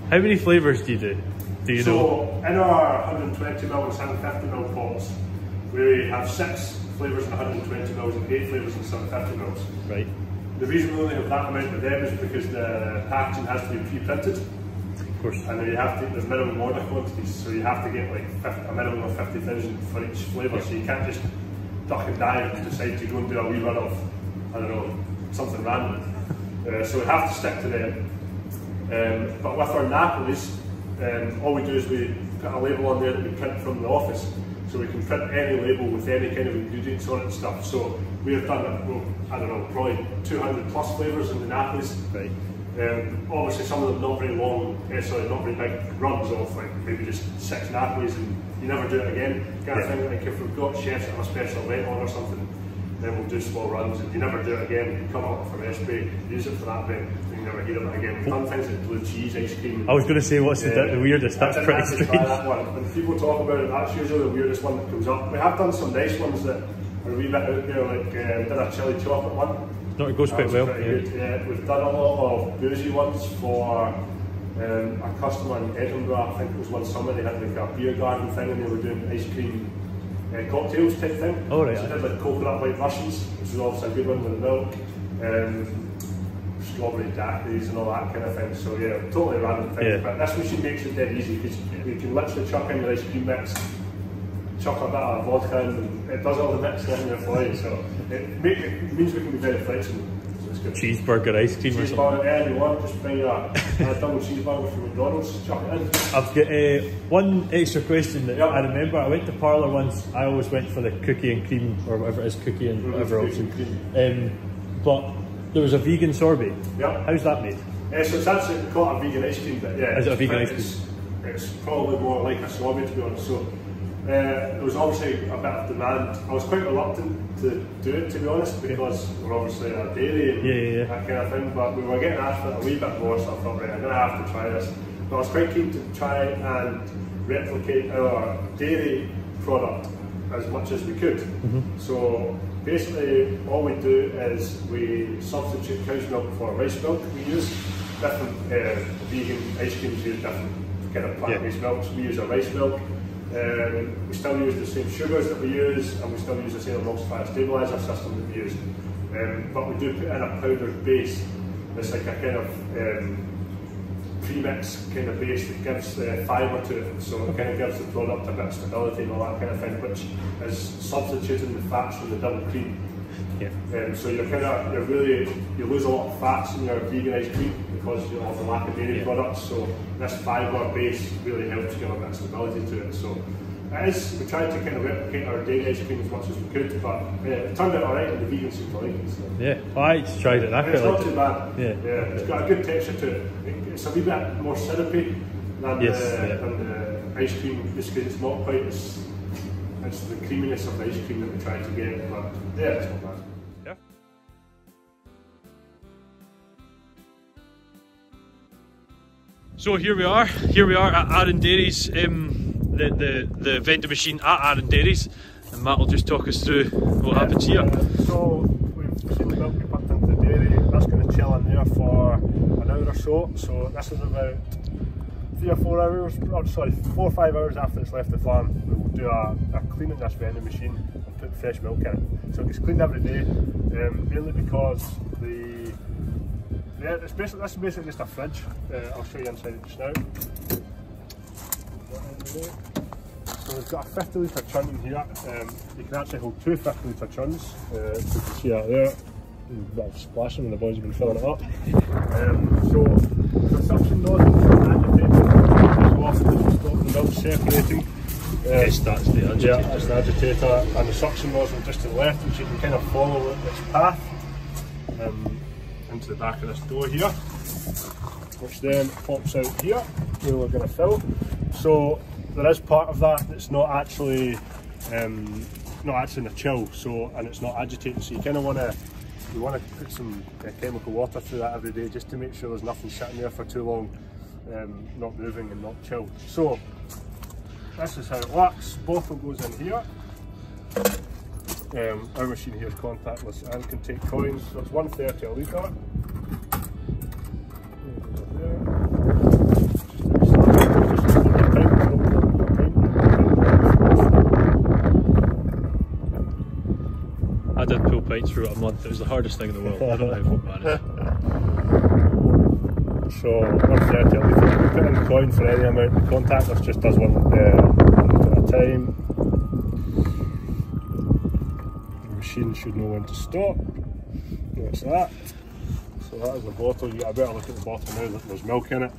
How many flavours do you do? Do you know? So in our 120 ml and 750 ml pots, we have 6 flavours in 120 ml and 8 flavours in 750 ml. Right. The reason we only have that amount of them is because the packaging has to be pre-printed. Of course. And then you have to, there's minimum order quantities, so you have to get like a minimum of 50,000 for each flavour, yeah. So you can't just duck and dive and decide to go and do a wee run of, I don't know, something random. So we have to stick to them. But with our Napolis, all we do is we put a label on there that we print from the office. So we can print any label with any kind of ingredients on it and stuff. So we have done, well, I don't know, probably 200 plus flavours in the Napolis. Right. Obviously some of them not very long, not very big runs of like maybe just 6 Napolis and you never do it again. Kind of thing, like if we've got chefs that have a special event on or something, then we'll do small runs and you never do it again. You come up with a recipe, use it for that event, and you never hear of it again. We've done things like blue cheese ice cream. I was going to say, what's the weirdest? That's pretty strange. That one. When people talk about it, that's usually the weirdest one that comes up. We have done some nice ones that are a wee bit out there, like we did a chili chocolate one. No, it goes quite well. Yeah. We've done a lot of boozy ones for a customer in Edinburgh. I think it was one summer they had like a beer garden thing and they were doing ice cream cocktails type thing. Oh, right. So they did like coconut white Russians, which was obviously a good one with the milk. Strawberry daiquiris and all that kind of thing. So yeah, totally random things. Yeah. But this machine makes it dead easy because you can literally chuck in your ice cream mix, chuck a bit of vodka in, and it does all the mixing in there for you. So it means we can be very flexible. So it's good. Cheeseburger ice cream or something. Yeah, you want, just bring a double cheeseburger from McDonald's, chuck it in. I've got one extra question that I remember. I went to Parlour once. I always went for the cookie and cream, or whatever it is, cookie and whatever option. But there was a vegan sorbet. Yeah. How's that made? So it's actually called a vegan ice cream, but yeah. Is it a vegan ice cream? It's probably more like a sorbet, to be honest. So there was obviously a bit of demand. I was quite reluctant to do it, to be honest, because we're obviously a dairy and that kind of thing, but we were getting asked for it a wee bit more, so I thought, right, I'm going to have to try this. But I was quite keen to try and replicate our dairy product as much as we could. So basically all we do is we substitute cow's milk for rice milk. We use different vegan ice creams use different kind of plant-based milks. We use a rice milk. We still use the same sugars that we use, and we still use the same emulsifier stabiliser system that we use. But we do put in a powdered base. It's like a kind of pre-mix kind of base that gives fibre to it, so it kind of gives the product a bit of stability and all that kind of thing, which is substituting the fats from the double cream. So you lose a lot of fats in your vegan ice cream because you have the lack of dairy products. So this fibre base really helps give a bit of stability to it. So we tried to kind of replicate our dairy ice cream as much as we could, but it turned out alright, and the vegans seemed to like it. So. Yeah, I tried it. It's not too bad. Yeah, it's got a good texture to it. It's a wee bit more syrupy than the ice cream, just because it's not quite as. It's the creaminess of the ice cream that we tried to get, but yeah, it's not bad. Yeah. So here we are at Arran Dairies, the vending machine at Arran Dairies, and Matt will just talk us through what happens here. So we've seen the milk we put into the dairy. That's going to chill in there for an hour or so. So this is about 3 or 4 hours, 4 or 5 hours after it's left the farm. We will do a clean in this vending machine and put fresh milk in it. So it gets cleaned every day, mainly because this is basically just a fridge. I'll show you inside it just now. So we've got a 50 litre churn in here. You can actually hold 2 50 litre churns. So you can see that there. A bit of splashing when the boys have been filling it up. So the suction nozzle is agitated. So often to stop the milk separating. Yes, that's the agitator. Yeah, that's the agitator. And the suction nozzle just to the left, which you can kind of follow its path. into the back of this door here, which then pops out here where we're going to fill. So there is part of that that's not actually in a chill, so, and it's not agitating, so you kind of want to put some chemical water through that every day just to make sure there's nothing sitting there for too long, not moving and not chilled. So this is how it works. Bottle goes in here. Our machine here is contactless and can take coins, so it's 1.30 a litre. I did pull pints for about a month. It was the hardest thing in the world. I don't know how folk managed. So 1.30 a litre. We put in a coin for any amount. The contactless just does one litre at a time. The machine should know when to stop. That's that. So that is the bottle. You get a better look at the bottle now that there's milk in it.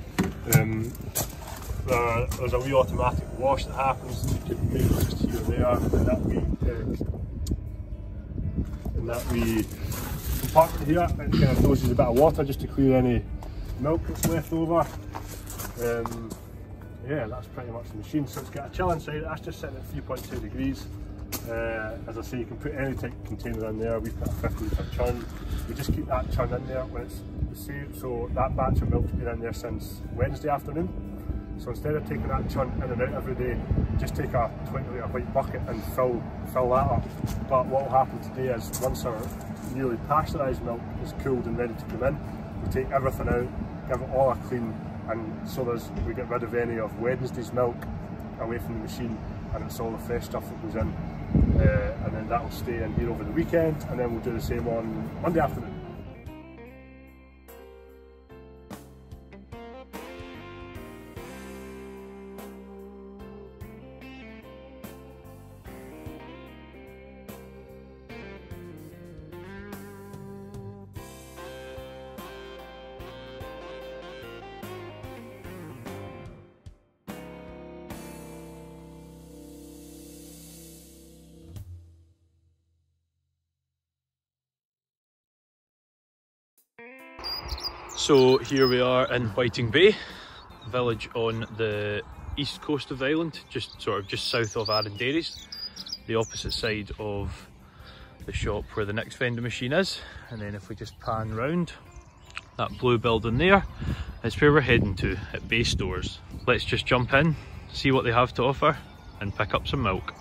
There's a wee automatic wash that happens. You can make it just here or there, and that wee compartment here. It kind of doses a bit of water just to clear any milk that's left over. Yeah, that's pretty much the machine. So it's got a chill inside. That's just sitting at 3.2 degrees. As I say, you can put any type of container in there. We've got a 50 litre churn. We just keep that churn in there when it's saved. So that batch of milk's been in there since Wednesday afternoon. So instead of taking that churn in and out every day, just take a 20 litre white bucket and fill that up. But what will happen today is once our newly pasteurised milk is cooled and ready to come in, we take everything out, give it all a clean, and so we get rid of any of Wednesday's milk away from the machine, and it's all the fresh stuff that goes in. And then that will stay in here over the weekend, and then we'll do the same on Monday afternoon. So here we are in Whiting Bay, a village on the east coast of the island, just south of Arran Dairies, the opposite side of the shop where the next vending machine is. And then if we just pan round, that blue building there is where we're heading to, at Bay Stores. Let's just jump in, see what they have to offer, and pick up some milk.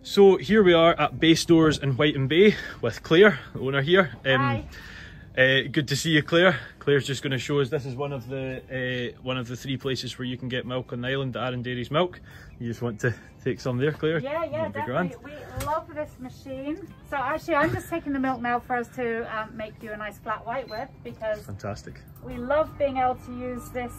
So here we are at Bay Stores in Whiting Bay with Claire, the owner here. Hi. Good to see you, Claire. Claire's just going to show us this is one of the 3 places where you can get milk on the island, Arran Dairies Milk. You just want to take some there, Claire? Yeah, definitely. We love this machine. So actually, I'm just taking the milk now for us to make you a nice flat white with, because fantastic. We love being able to use this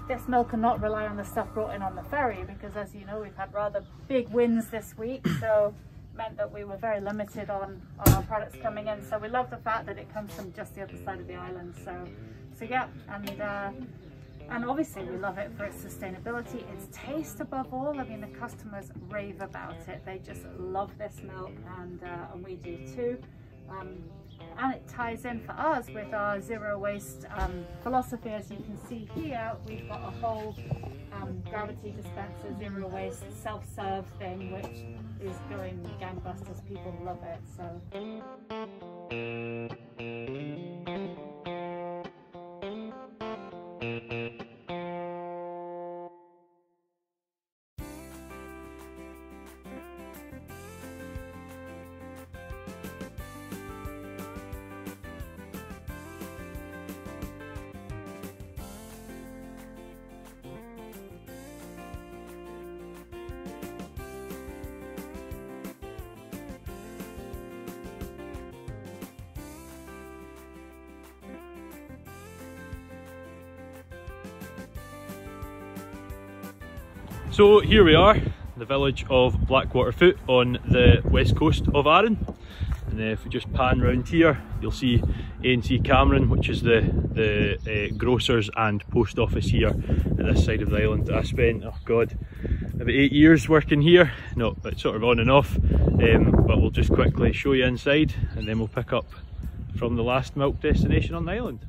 this milk and not rely on the stuff brought in on the ferry, because as you know, we've had rather big winds this week, so meant that we were very limited on our products coming in. So we love the fact that it comes from just the other side of the island. So yeah, and obviously we love it for its sustainability, its taste above all. I mean, the customers rave about it. They just love this milk, and we do too. And it ties in for us with our zero waste philosophy. As you can see here, we've got a whole gravity dispenser, zero waste, self-serve thing, which is going gangbusters. People love it. So. So here we are, the village of Blackwater Foot on the west coast of Arran. And if we just pan round here, you'll see A&C Cameron, which is the grocers and post office here at this side of the island. I spent, oh god, about 8 years working here. No, but sort of on and off. But we'll just quickly show you inside, and then we'll pick up from the last milk destination on the island.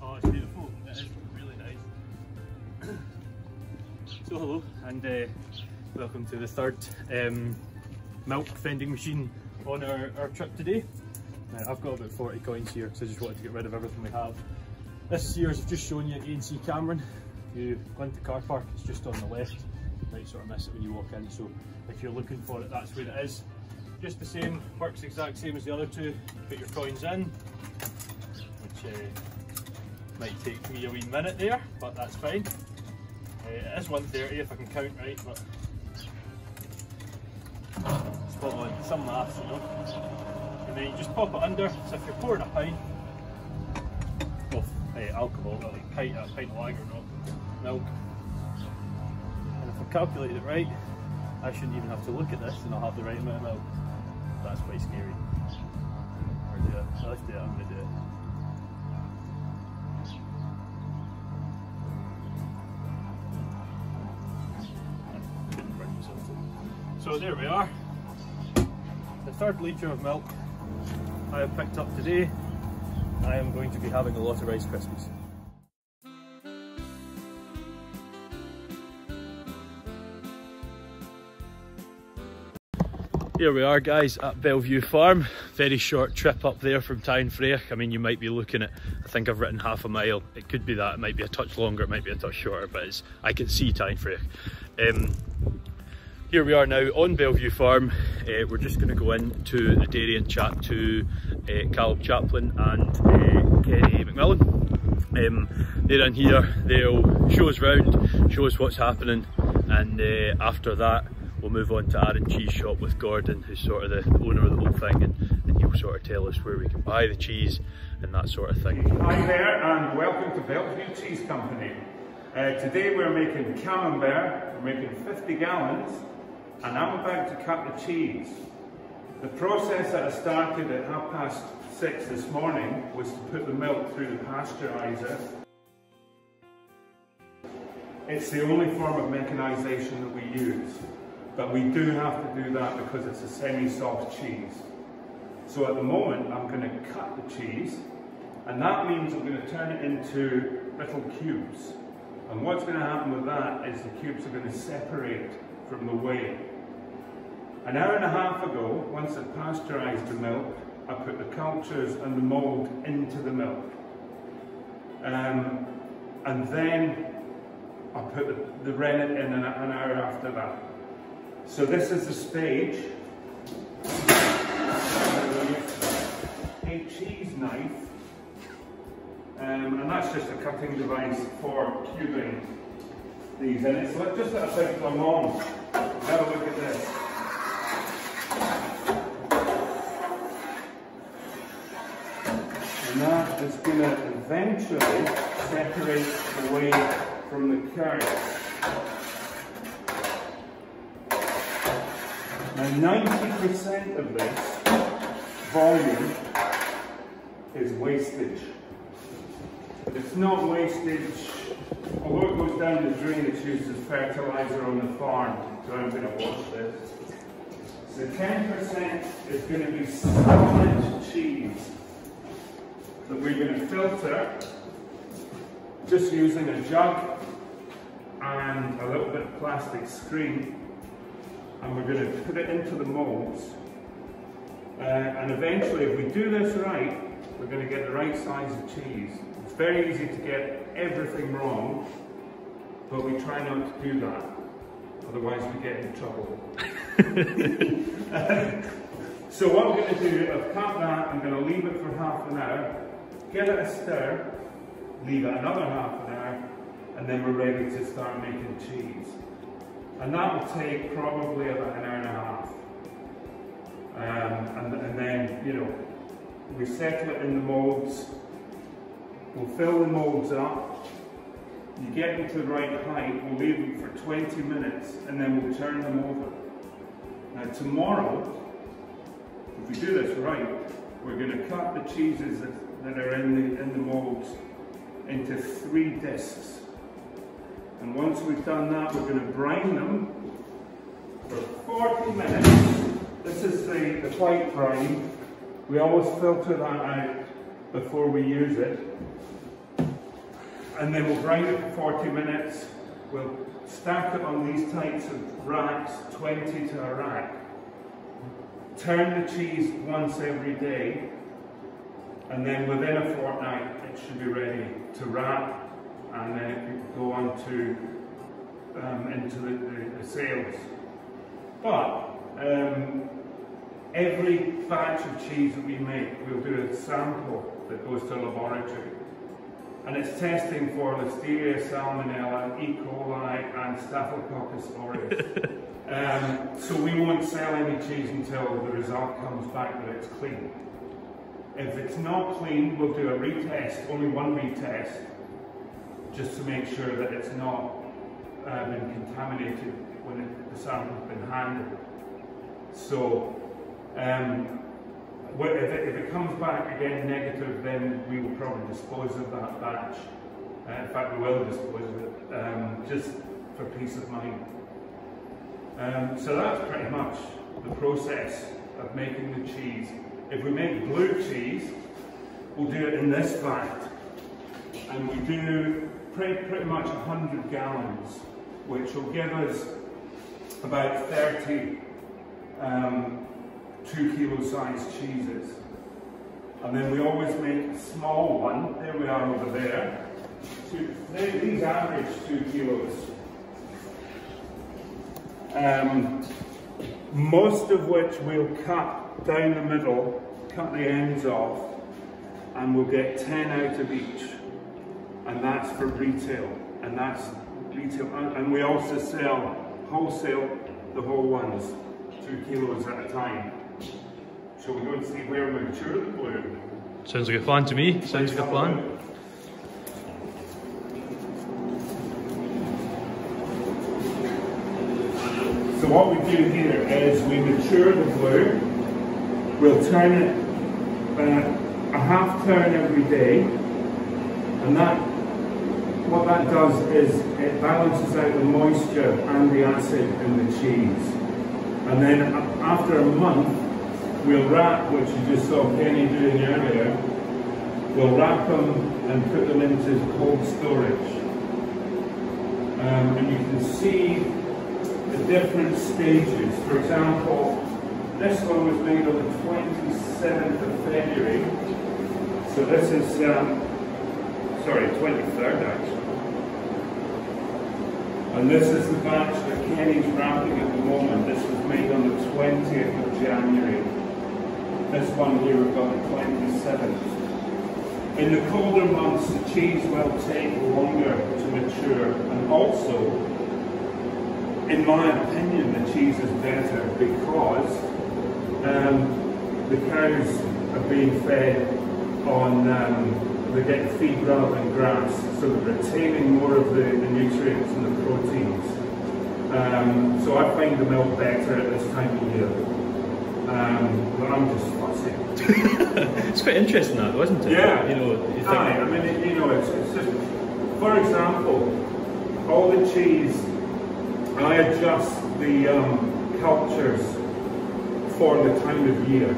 Oh, it's beautiful. It is really nice. So hello, and welcome to the third milk vending machine on our trip today. I've got about 40 coins here, so I just wanted to get rid of everything we have. This year, as I've just shown you, A&C Cameron. If you go into the car park, it's just on the left. You might sort of miss it when you walk in, so if you're looking for it, that's where it is. Just the same, works exact same as the other two. Put your coins in, which might take me a wee minute there, but that's fine. It is 130 if I can count right, but spot on, some maths, you know. And then you just pop it under, so if you're pouring a pint of alcohol, like a pint of lager, not milk. And if I've calculated it right, I shouldn't even have to look at this and I'll have the right amount of milk. That's quite scary. Or do it. So let's do it, I'm going to do it. So there we are. The third litre of milk I have picked up today. I am going to be having a lot of Rice Krispies. Here we are guys at Bellevue Farm. Very short trip up there from Tyne-Frere. I mean, you might be looking at, I think I've written half a mile. It could be that, it might be a touch longer, it might be a touch shorter, but I can see Tyne-Frere. Here we are now on Bellevue Farm. We're just going to go into the dairy and chat to Caleb Chaplin and Kenny McMillan. They're in here, they'll show us round, show us what's happening, and after that we'll move on to Arran Cheese Shop with Gordon, who's sort of the owner of the whole thing, and he'll sort of tell us where we can buy the cheese and that sort of thing. Hi there and welcome to Bellevue Cheese Company. Today we're making Camembert, we're making 50 gallons, and I'm about to cut the cheese. The process that I started at 6:30 this morning was to put the milk through the pasteuriser. It's the only form of mechanisation that we use, but we do have to do that because it's a semi-soft cheese. So at the moment I'm going to cut the cheese, and that means I'm going to turn it into little cubes. And what's going to happen with that is the cubes are going to separate from the whey. An hour and a half ago, once I pasteurised the milk, I put the cultures and the mould into the milk. And then I put the rennet in an hour after that. So this is the stage. A cheese knife, and that's just a cutting device for cubing these. And it's just about a long. Have a look at this. And that is going to eventually separate the whey from the curd. Now 90% of this volume is wastage. It's not wastage, although it goes down the drain, it's used as fertiliser on the farm, so I'm going to wash this. So 10% is going to be solid cheese that we're going to filter just using a jug and a little bit of plastic screen, and we're going to put it into the moulds, and eventually if we do this right, we're going to get the right size of cheese. It's very easy to get everything wrong, but we try not to do that, otherwise we get in trouble. So what I'm going to do, I've cut that, I'm going to leave it for half an hour, give it a stir, leave it another half an hour, and then we're ready to start making cheese. And that will take probably about an hour and a half. And then, you know, we settle it in the moulds, we'll fill the moulds up, you get them to the right height, we'll leave them for 20 minutes, and then we'll turn them over. Now tomorrow, if we do this right, we're going to cut the cheeses that are in the moulds into 3 discs. And once we've done that, we're going to brine them for 40 minutes. This is the white brine. We always filter that out before we use it. And then we'll brine it for 40 minutes. We'll stack it on these types of racks, 20 to a rack. Turn the cheese once every day, and then within a fortnight it should be ready to wrap, and then it can go on to into the sales. But every batch of cheese that we make, we'll do a sample that goes to a laboratory, and it's testing for Listeria, Salmonella, E. coli, and Staphylococcus aureus. So we won't sell any cheese until the result comes back that it's clean. If it's not clean, we'll do a retest, only one retest, just to make sure that it's not been contaminated when the sample's been handled. So if it comes back again negative, then we will probably dispose of that batch. In fact, we will dispose of it, just for peace of mind. So that's pretty much the process of making the cheese. If we make blue cheese, we'll do it in this vat, and we do pretty much 100 gallons, which will give us about 30 2 kilo size cheeses. And then we always make a small one. There we are over there. These average 2 kilos. Most of which we'll cut down the middle, cut the ends off, and we'll get 10 out of each. And that's for retail. And that's retail. And we also sell wholesale the whole ones, 2 kilos at a time. Shall we go and see where we mature the blue? Sounds like a plan to me. Sounds like a plan. So what we do here is we mature the blue. We'll turn it a half turn every day, and what that does is it balances out the moisture and the acid in the cheese. And then after a month, we'll wrap, which you just saw Penny doing earlier. We'll wrap them and put them into cold storage. And you can see the different stages. For example, this one was made on the 27th of February. So this is, sorry, 23rd actually. And this is the batch that Kenny's wrapping at the moment. This was made on the 20th of January. This one here we've got the 27th. In the colder months, the cheese will take longer to mature, and also, in my opinion, the cheese is better because the cows are being fed on, they get feed rather than grass, so they're retaining more of the nutrients and the proteins. So I find the milk better at this time of year. But I'm just fussy. It's quite interesting that though, isn't it? Yeah. You know, I mean, it's just, for example, all the cheese, I adjust the cultures for the time of year,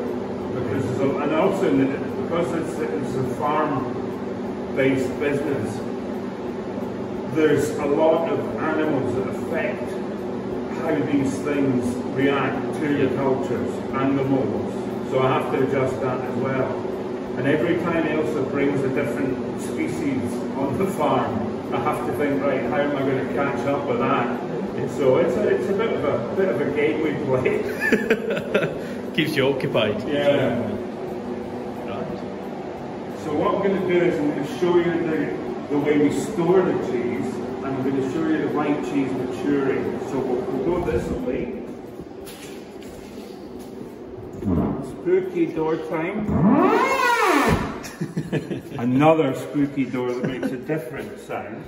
because and also because it's a farm-based business. There's a lot of animals that affect how these things react to the cultures and the molds. So I have to adjust that as well. And every time Elsa brings a different species on the farm, I have to think, right, how am I going to catch up with that? So it's a bit of a gateway play. Keeps you occupied. Yeah. So what I'm going to do is I'm going to show you the way we store the cheese, and I'm going to show you the white cheese maturing. So we'll go this way. Spooky door time. Another spooky door that makes a different sound.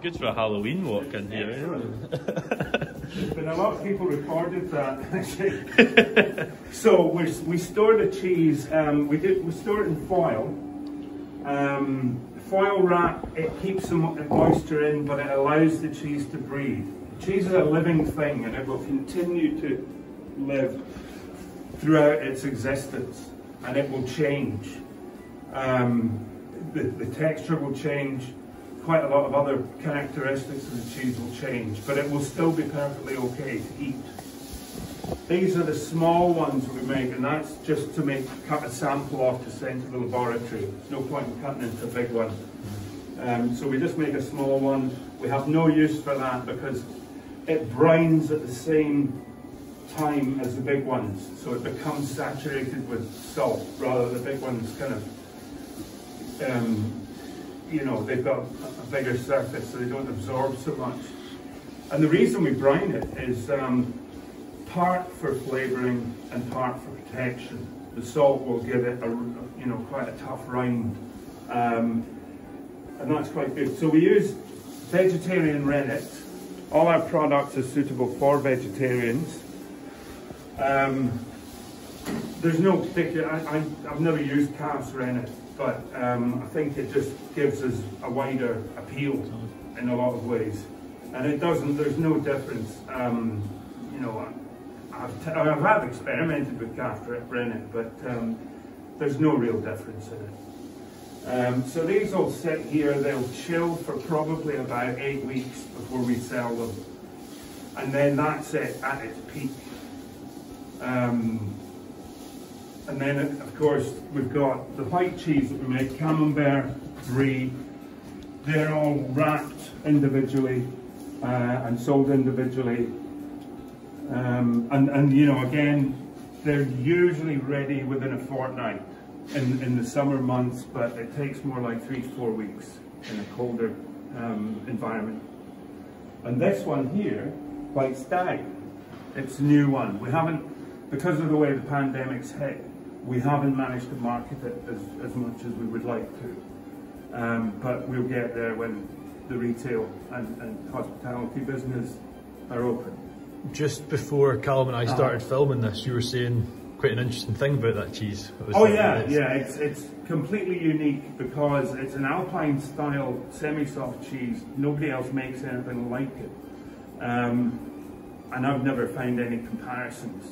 Good for a Halloween walk in here. There's been a lot of people recorded that. So we store the cheese. We store it in foil. Foil wrap, it keeps the moisture in, but it allows the cheese to breathe. Cheese is a living thing, and it will continue to live throughout its existence, and it will change. The texture will change. Quite a lot of other characteristics of the cheese will change, but it will still be perfectly okay to eat. These are the small ones we make, and that's just to cut a sample off to send to the laboratory. There's no point in cutting into a big one. So we just make a small one. We have no use for that because it brines at the same time as the big ones, so it becomes saturated with salt, rather the big ones kind of, they've got a bigger surface, so they don't absorb so much. And the reason we brine it is part for flavouring and part for protection. The salt will give it quite a tough rind, and that's quite good. So we use vegetarian rennet. All our products are suitable for vegetarians. There's no particular, I've never used calf's rennet, but I think it just gives us a wider appeal in a lot of ways. And there's no difference. I've had experimented with calf rennet, but there's no real difference in it. So these will sit here, they'll chill for probably about 8 weeks before we sell them. and then that's it at its peak. And then, of course, we've got the white cheese that we make, Camembert, Brie. They're all wrapped individually and sold individually. And you know, again, they're usually ready within a fortnight in the summer months, but it takes more like 3 to 4 weeks in a colder environment. And this one here, White Stag, it's a new one. We haven't, because of the way the pandemic's hit, we haven't managed to market it as much as we would like to. But we'll get there when the retail and hospitality business are open. Just before Callum and I started filming this, you were saying quite an interesting thing about that cheese. Oh yeah, it's completely unique because it's an Alpine style semi-soft cheese. Nobody else makes anything like it. And I've never found any comparisons.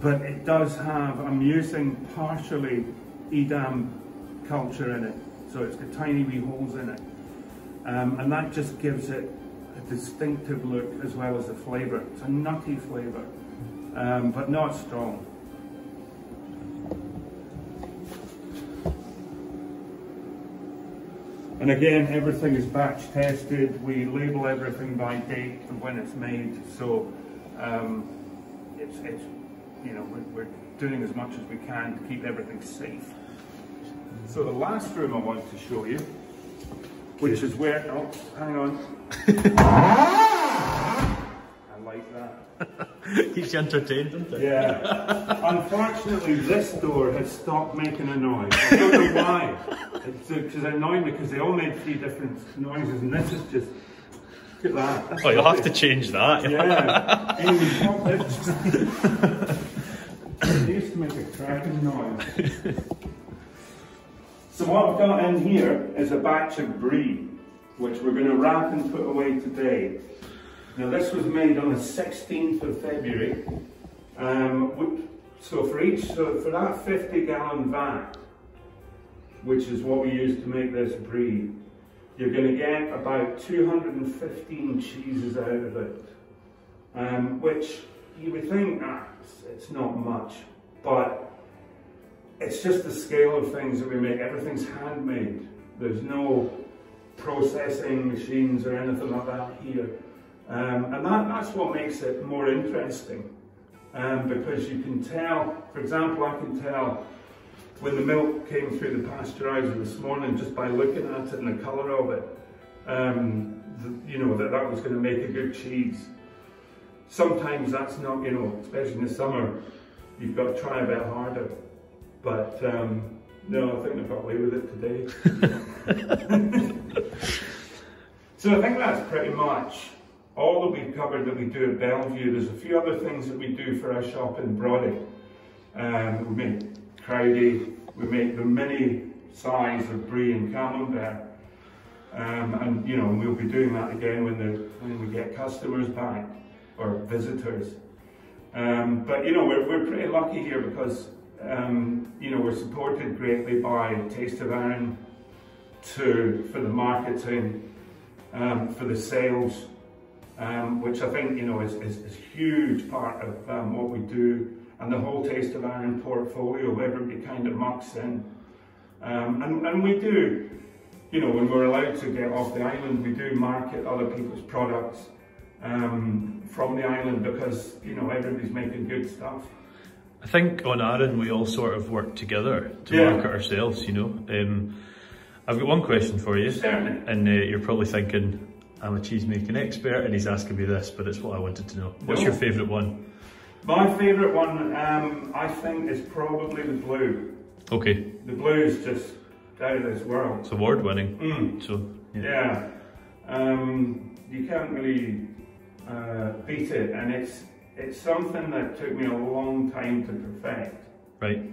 But it does have, I'm using partially Edam culture in it, so it's got tiny wee holes in it. And that just gives it a distinctive look as well as a flavour. It's a nutty flavour, but not strong. And again, everything is batch tested. We label everything by date and when it's made, so it's you know, we're doing as much as we can to keep everything safe. So the last room I want to show you, which is where, oh, hang on. I like that. Keeps you entertained, doesn't it? Yeah. Unfortunately, this door has stopped making a noise. I don't know why. It's annoying me because they all made 3 different noises, and this is just, look at that. Oh, you'll have to change that. Yeah. Anyway, pop this. It used to make a cracking noise. So what I've got in here is a batch of Brie, which we're going to wrap and put away today. Now this was made on the 16th of February. So for that 50-gallon vat, which is what we use to make this Brie, you're going to get about 215 cheeses out of it, which you would think, it's not much, but it's just the scale of things that we make. Everything's handmade. There's no processing machines or anything like that here. And that's what makes it more interesting. Because you can tell, for example, I can tell when the milk came through the pasteurizer this morning just by looking at it and the colour of it, you know, that was going to make a good cheese. Sometimes that's not, you know, especially in the summer, you've got to try a bit harder. But no, I think I got away with it today. So I think that's pretty much all that we've covered that we do at Bellevue. There's a few other things that we do for our shop in Brodie. We make Crowdy, we make the mini size of Brie and Camembert. And you know, we'll be doing that again when we get customers back or visitors. But you know, we're pretty lucky here because you know, we're supported greatly by Taste of Arran for the marketing, for the sales, which I think, you know, is a huge part of what we do, and the whole Taste of Arran portfolio, everybody kind of mucks in. And we do, you know, when we're allowed to get off the island, we do market other people's products from the island because, you know, everybody's making good stuff. I think on Arran we all sort of work together to market ourselves, you know. I've got one question for you. Certainly. And you're probably thinking, I'm a cheese making expert and he's asking me this, but it's what I wanted to know. What's your favourite one? My favourite one, I think, is probably the blue. Okay. The blue is just out of this world. It's award winning. So yeah. You can't really beat it, and it's something that took me a long time to perfect. Right.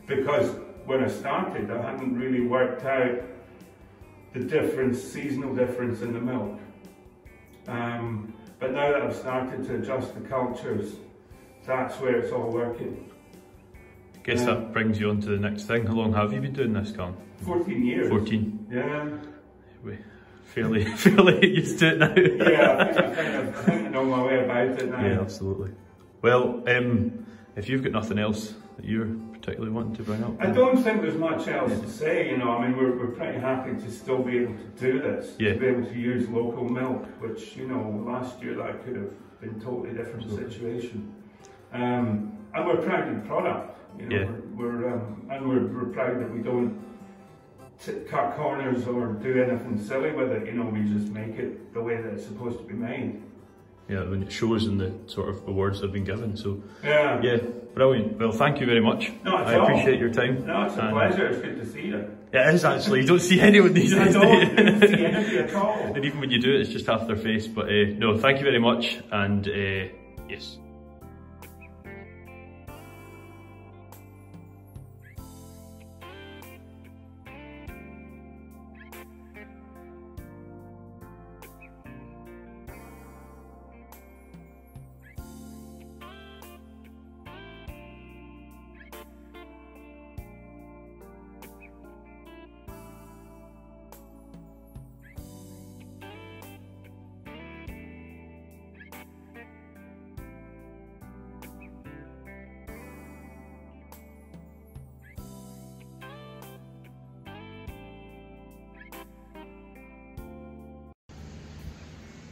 Because when I started, I hadn't really worked out the seasonal difference in the milk. But now that I've started to adjust the cultures, that's where it's all working. I guess that brings you on to the next thing. How long have you been doing this, Callum? 14 years. 14. Yeah. fairly used to it now. Yeah, I think I know my way about it now. Yeah, absolutely. Well, if you've got nothing else that you're particularly wanting to bring up, I don't think there's much else to say, you know. I mean, we're pretty happy to still be able to do this, Yeah. to be able to use local milk, which, you know, last year that could have been a totally different situation. And we're proud of the product, you know. Yeah. We're proud that we don't cut corners or do anything silly with it, you know. We just make it the way that it's supposed to be made. Yeah, when it shows in the sort of awards that have been given. So Yeah. Brilliant. Well, thank you very much. Not at I all. appreciate your time. No, it's a pleasure. It's good to see you. It is actually. You don't see anyone these days. I don't see anybody at all. And even when you do it, it's just half their face. But no, thank you very much. And yes.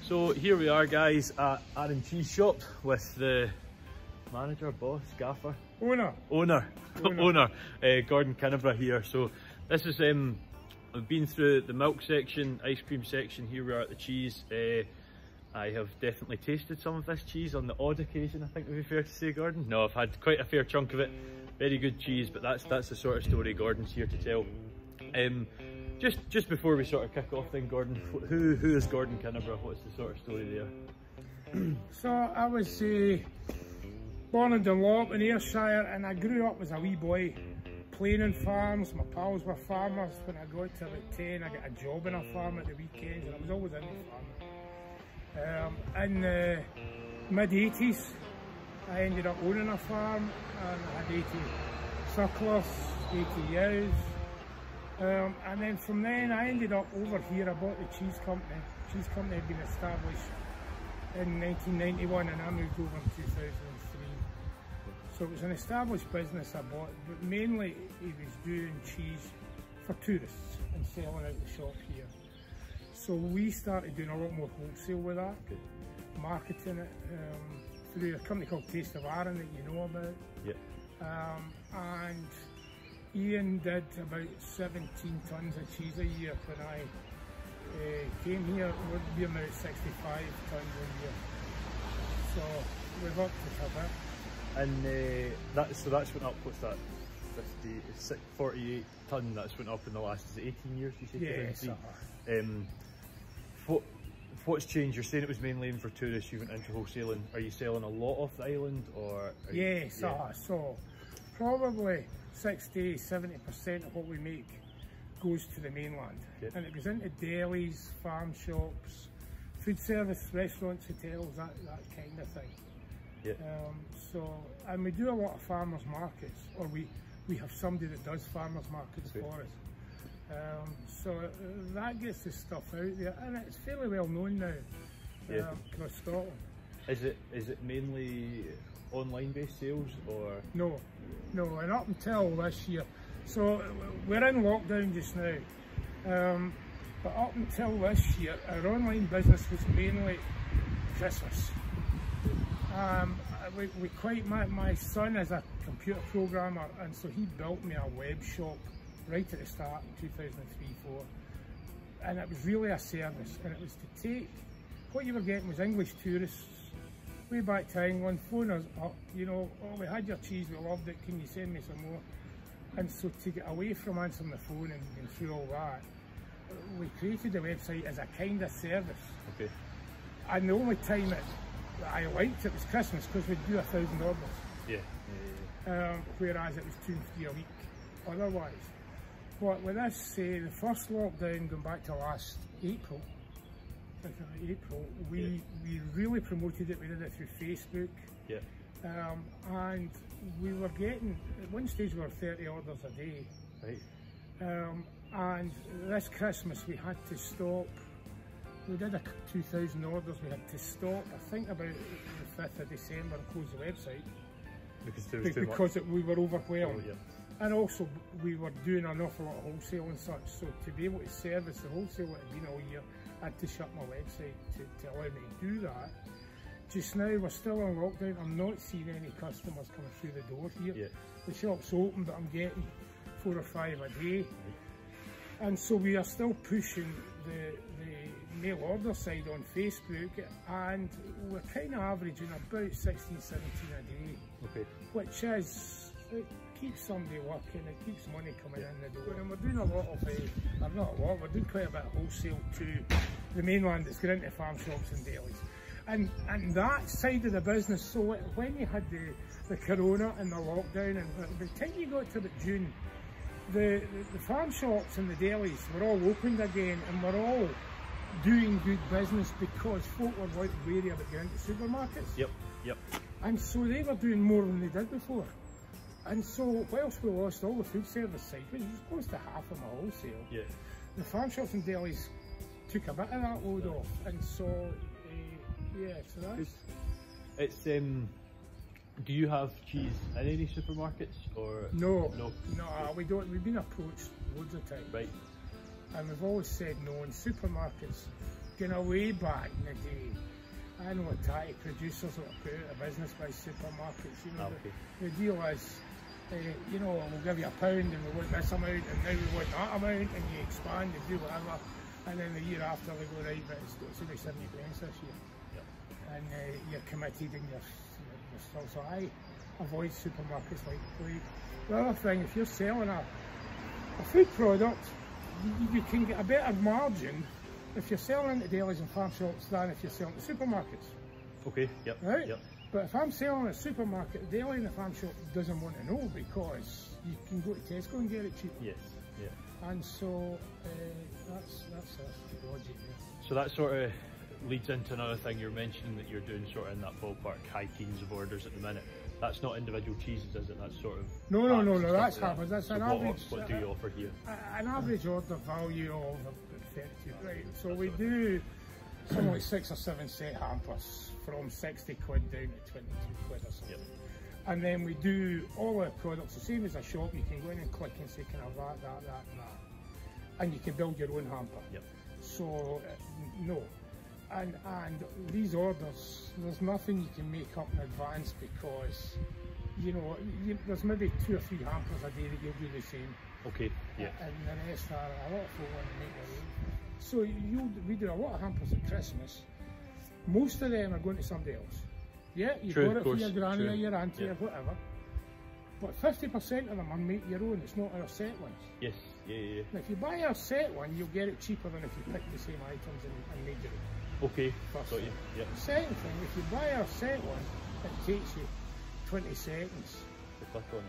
So here we are, guys, at Arran Cheese Shop with the manager, boss, gaffer, owner, Gordon Camembert here. So this is I've been through the milk section, ice cream section. Here we are at the cheese. I have definitely tasted some of this cheese on the odd occasion, I think it would be fair to say, Gordon. No, I've had quite a fair chunk of it. Very good cheese, but that's the sort of story Gordon's here to tell. Just before we sort of kick off then, Gordon, who is Gordon Camembert? What's the sort of story there? So I was born in Dunlop in Ayrshire, and I grew up as a wee boy playing on farms. My pals were farmers. When I got to about 10, I got a job in a farm at the weekends, and I was always in the farm. In the mid-80s, I ended up owning a farm, and I had 80 sucklers, 80 ewes. And then from then I ended up over here. I bought the cheese company. The cheese company had been established in 1991, and I moved over in 2003. So it was an established business I bought, but mainly he was doing cheese for tourists and selling out the shop here. So we started doing a lot more wholesale with that, marketing it through a company called Taste of Arran that you know about. Yep. And Ian did about 17 tonnes of cheese a year when I came here. We're now at 65 tonnes a year. So we've upped it a bit. And that's went up, what's that, 48 tonne, that's went up in the last, is it 18 years you said? Yes. What's changed? You're saying it was mainly in for tourists, you went into wholesaling. Are you selling a lot off the island, or? Yes, so probably 60–70% of what we make goes to the mainland. Yep. And it goes into dairies, farm shops, food service, restaurants, hotels, that kind of thing. Yep. And we do a lot of farmers markets, or we have somebody that does farmers markets for us. So that gets the stuff out there, and it's fairly well known now across Scotland. Is it mainly online based sales, or? No, and up until this year, so we're in lockdown just now, but up until this year our online business was mainly Christmas. My son is a computer programmer, and so he built me a web shop right at the start in 2003-04, and it was really a service, and it was to take what you were getting was English tourists way back to England, phone us up, you know, oh, we had your cheese, we loved it, can you send me some more? And so to get away from answering the phone and going through all that, we created the website as a kind of service. Okay. And the only time that I liked it was Christmas, because we'd do 1,000 orders. Yeah. Whereas it was 2 and 3 a week otherwise. But with this, the first lockdown going back to last April, we really promoted it. We did it through Facebook. Yeah. And we were getting, at one stage we were 30 orders a day. Right. And this Christmas we had to stop we did 2,000 orders. We had to stop, I think, about the 5th of December and close the website Because there was too much. because we were overwhelmed. Oh, yeah. And also we were doing an awful lot of wholesale and such, so to be able to service the wholesale that had been all year, I had to shut my website to allow me to do that. Just now we're still in lockdown. I'm not seeing any customers coming through the door here. Yeah. The shop's open, but I'm getting 4 or 5 a day. And so we are still pushing the mail order side on Facebook, and we're kind of averaging about 16, 17 a day. Okay. Which is, it keeps somebody working, it keeps money coming in the door. And we're doing a lot of, not a lot, we're doing quite a bit of wholesale to the mainland that's going into farm shops and delis. And that side of the business, so when you had the corona and the lockdown, and by the time you got to about June, the farm shops and the delis were all opened again, and we're all doing good business because folk were wary about going to supermarkets. Yep, yep. And so they were doing more than they did before. And so whilst we lost all the food service side, which was close to half of my wholesale, Yeah. the farm shops and delis took a bit of that load off. And so, yeah, so that's... It's do you have cheese in any supermarkets or No, no? we don't. We've been approached loads of times. Right. And we've always said no. In supermarkets, going way back in the day, I know Thai producers that are put out of business by supermarkets. You know, Okay. the deal is, you know, we'll give you £1 and we want this amount, and now we want that amount, and you expand and do whatever, and then the year after they go, right, but it's only 70 pence this year. Yep. And you're committed and you're still, so I avoid supermarkets like the plague. The other thing, if you're selling a food product, you can get a better margin if you're selling into delis and farm shops than if you're selling to supermarkets. Okay. Yep. Right? Yep. But if I'm selling at a supermarket, the deli and the farm shop doesn't want to know because you can go to Tesco and get it cheap. Yes. Yeah. And so that's the logic there. So that sort of leads into another thing you're mentioning, that you're doing sort of in that ballpark high teens of orders at the minute. That's not individual cheeses, is it? That's sort of No, packs and that's stuff like happened. that. That's So an average. What do you offer here? An average order value of about 32, right? So we do something like 6 or 7 set hampers from 60 quid down to 22 quid or something. Yep. And then we do all our products the same as a shop. You can go in and click and say, can I have that, and that. And you can build your own hamper. Yep. So, no. And these orders, there's nothing you can make up in advance because, you know, there's maybe 2 or 3 hampers a day that you'll do the same. Okay. Yeah. And the rest are a lot of folk want to make their own. So we do a lot of hampers at Christmas. Most of them are going to somebody else. Yeah, you True, got it for course, your granny true. or your auntie Yeah. or whatever. But 50% of them are make your own. It's not our set ones. Yes. Yeah. Now, if you buy our set one, you'll get it cheaper than if you pick the same items and made your own. Okay. First Got you. thing. Yeah. The second thing, if you buy our set one, it takes you 20 seconds To click on it.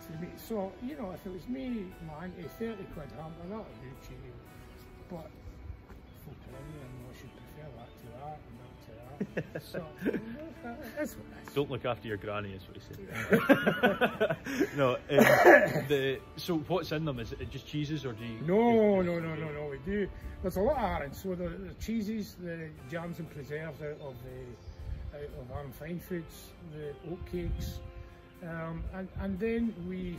to make. So, you know, if it was me, man, a 30 quid hamper, that would do cheap. But folk are in there, I should prefer that to that and that to that. So, that's what it is. Don't look after your granny, is what you say. No. So what's in them? Is it just cheeses, or do you? No, we do. There's a lot of Arran. So the cheeses, the jams and preserves out of Arran Fine Foods, the oat cakes, and then we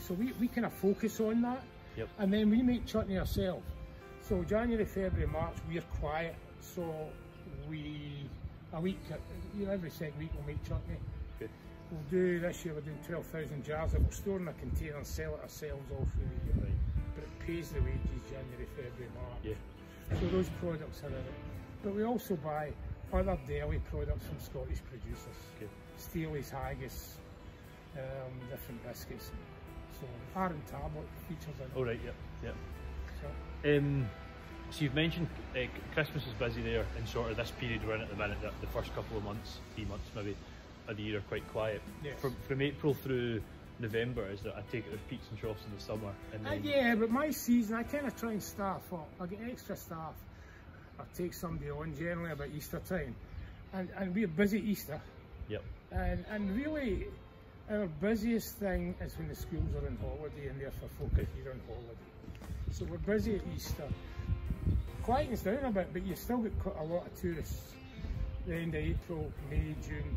kind of focus on that. Yep. And then we make chutney ourselves. So January, February, March, we're quiet. So every second week we'll make chutney. Okay. We'll do, this year we're doing 12,000 jars that we'll store in a container and sell it ourselves all through the year. Right. But it pays the wages January, February, March. Yeah. So those products are in it. But we also buy other dairy products from Scottish producers. Okay. Steely's haggis, different biscuits. So Arran tablet features in it. All right. Yep. Yep. So, So you've mentioned Christmas is busy there, and sort of this period we're in at the minute, the first couple of months, 3 months maybe, of the year are quite quiet. Yes. From April through November, is that I take it there's peaks and troughs in the summer, and then yeah, but my season, I kind of try and staff up. I get extra staff. I take somebody on generally about Easter time, and we're busy Easter. Yep. And really, our busiest thing is when the schools are on holiday and therefore folk are here on holiday. So we're busy at Easter. quietens down a bit, but you still get quite a lot of tourists. The end of April, May, June.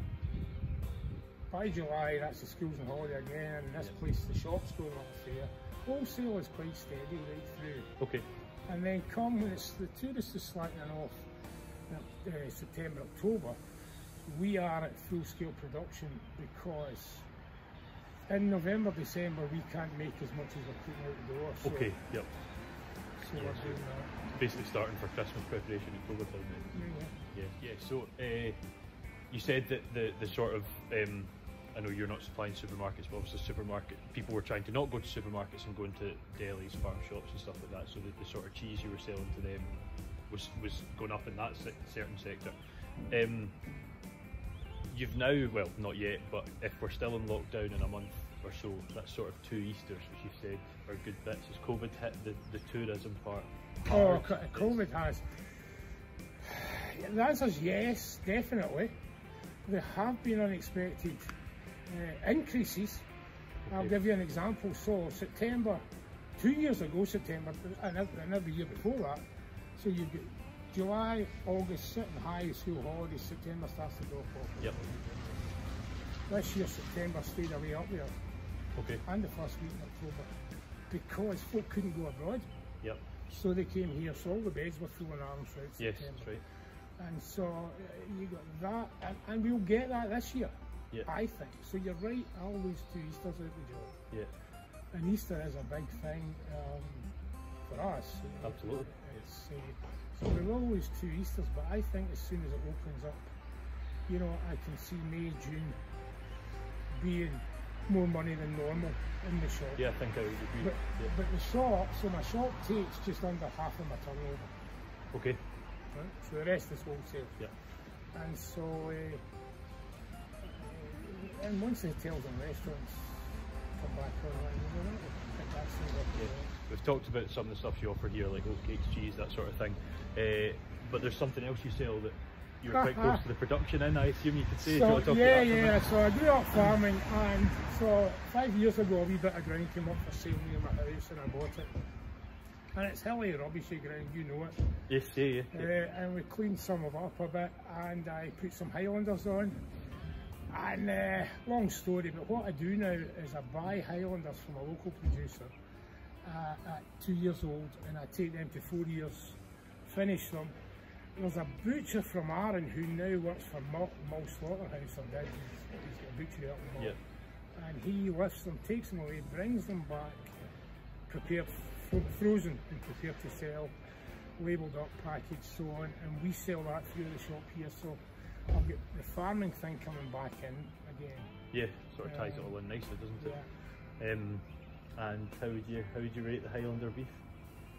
By July, that's the schools on holiday again, and this place, the shops going on fair. Wholesale is quite steady right through. Okay. And then come when it's the tourists are slackening off, September, October, we are at full-scale production because in November, December, we can't make as much as we're putting out the door. So, Okay, yep. So we're doing that. Basically starting for Christmas preparation in October time then. Yeah. Yeah. So you said that the sort of I know you're not supplying supermarkets, but obviously people were trying to not go to supermarkets and going to delis, farm shops and stuff like that, so that the sort of cheese you were selling to them was going up in that certain sector. You've now, well, not yet, but if we're still in lockdown in a month or so, that's sort of 2 Easters, which you said are good bits. Has COVID hit the tourism part? Oh, COVID has. The answer is yes, definitely. There have been unexpected increases. Okay. I'll give you an example. So September, 2 years ago September, and every year before that, so you get July, August sitting high, school holidays, September starts to drop off. Yep. This year September stayed away up there. Okay. And the first week in October, because folk couldn't go abroad. Yep. So they came here, so all the beds were full in arms throughout yes, September. That's right. And so you got that, and we'll get that this year, I think. So you're right, I'll lose 2 Easters out the job. Yeah. And Easter is a big thing for us. Absolutely. It's, so we will lose 2 Easters, but I think as soon as it opens up, you know, I can see May, June being more money than normal in the shop. Yeah, I think I would agree. But the shop, so my shop takes just under half of my turnover. Okay. Right? So the rest is wholesale. Yeah. And so, and once the hotels and restaurants come back online, I think that's the way. We've talked about some of the stuff you offer here, like oat cakes, cheese, that sort of thing. But there's something else you sell that you're quite close to the production in, I assume you could say. So, so I grew up farming, and so 5 years ago a wee bit of ground came up for sale near my house and I bought it. And it's hilly rubbishy ground, you know it. Yes, yeah. And we cleaned some of it up a bit, and I put some Highlanders on. And long story, but what I do now is I buy Highlanders from a local producer at 2 years old, and I take them to 4 years, finish them. There's a butcher from Arran who now works for Mull Slaughterhouse, or did. He's got a butchery up in Mull. Yeah. And he lifts them, takes them away, brings them back, prepared, frozen and prepared to sell, labelled up, packaged, so on, and we sell that through the shop here. So I've got the farming thing coming back in again. Yeah, sort of ties it all in nicely, doesn't it? Yeah. And how would you rate the Highlander beef?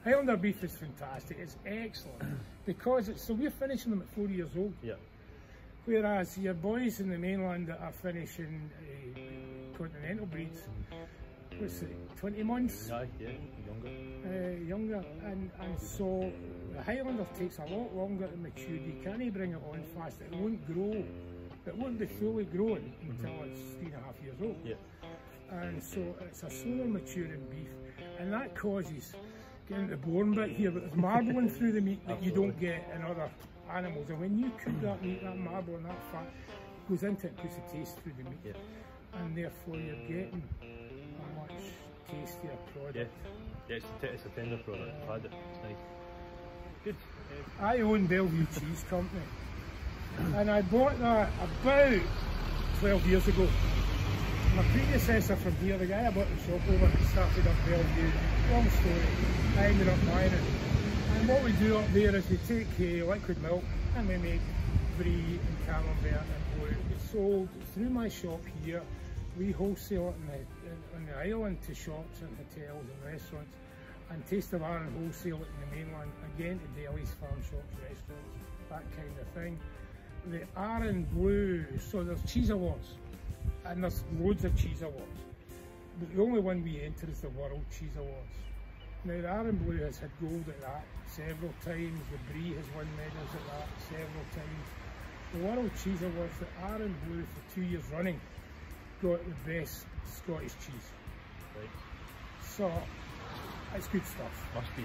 Highlander beef is fantastic. It's excellent because it's, so we're finishing them at 4 years old. Yeah. Whereas your boys in the mainland that are finishing continental breeds, what's it, 20 months? Yeah, younger. Younger, and so the Highlander takes a lot longer to mature. You can't bring it on fast. It won't grow. It won't be fully grown until it's 3.5 years old. Yeah. And so it's a slower maturing beef, and that causes getting the bone bit here, but there's marbling through the meat that you don't get in other animals. And when you cook that meat, that marble and that fat goes into it, puts the taste through the meat, and therefore you're getting a much tastier product. Yeah, it's a tender product. I've had it. It's nice. Good. I own Bellevue Cheese Company, and I bought that about 12 years ago. My predecessor from here, the guy I bought the shop over, started up Bellevue. Long story, I ended up buying it. And what we do up there is we take liquid milk and we make Brie and Camembert and Brie. It's sold through my shop here. We wholesale it on the island to shops and hotels and restaurants, and Taste of Arran wholesale it in the mainland, again to delis, farm shops, restaurants, that kind of thing. The Arran Blue, so there's cheese awards, and there's loads of cheese awards, but the only one we enter is the World Cheese Awards. Now the Arran Blue has had gold at that several times, the Brie has won medals at that several times. The World Cheese Awards, the Arran Blue for 2 years running got the best Scottish cheese. Right. So It's good stuff. Must be.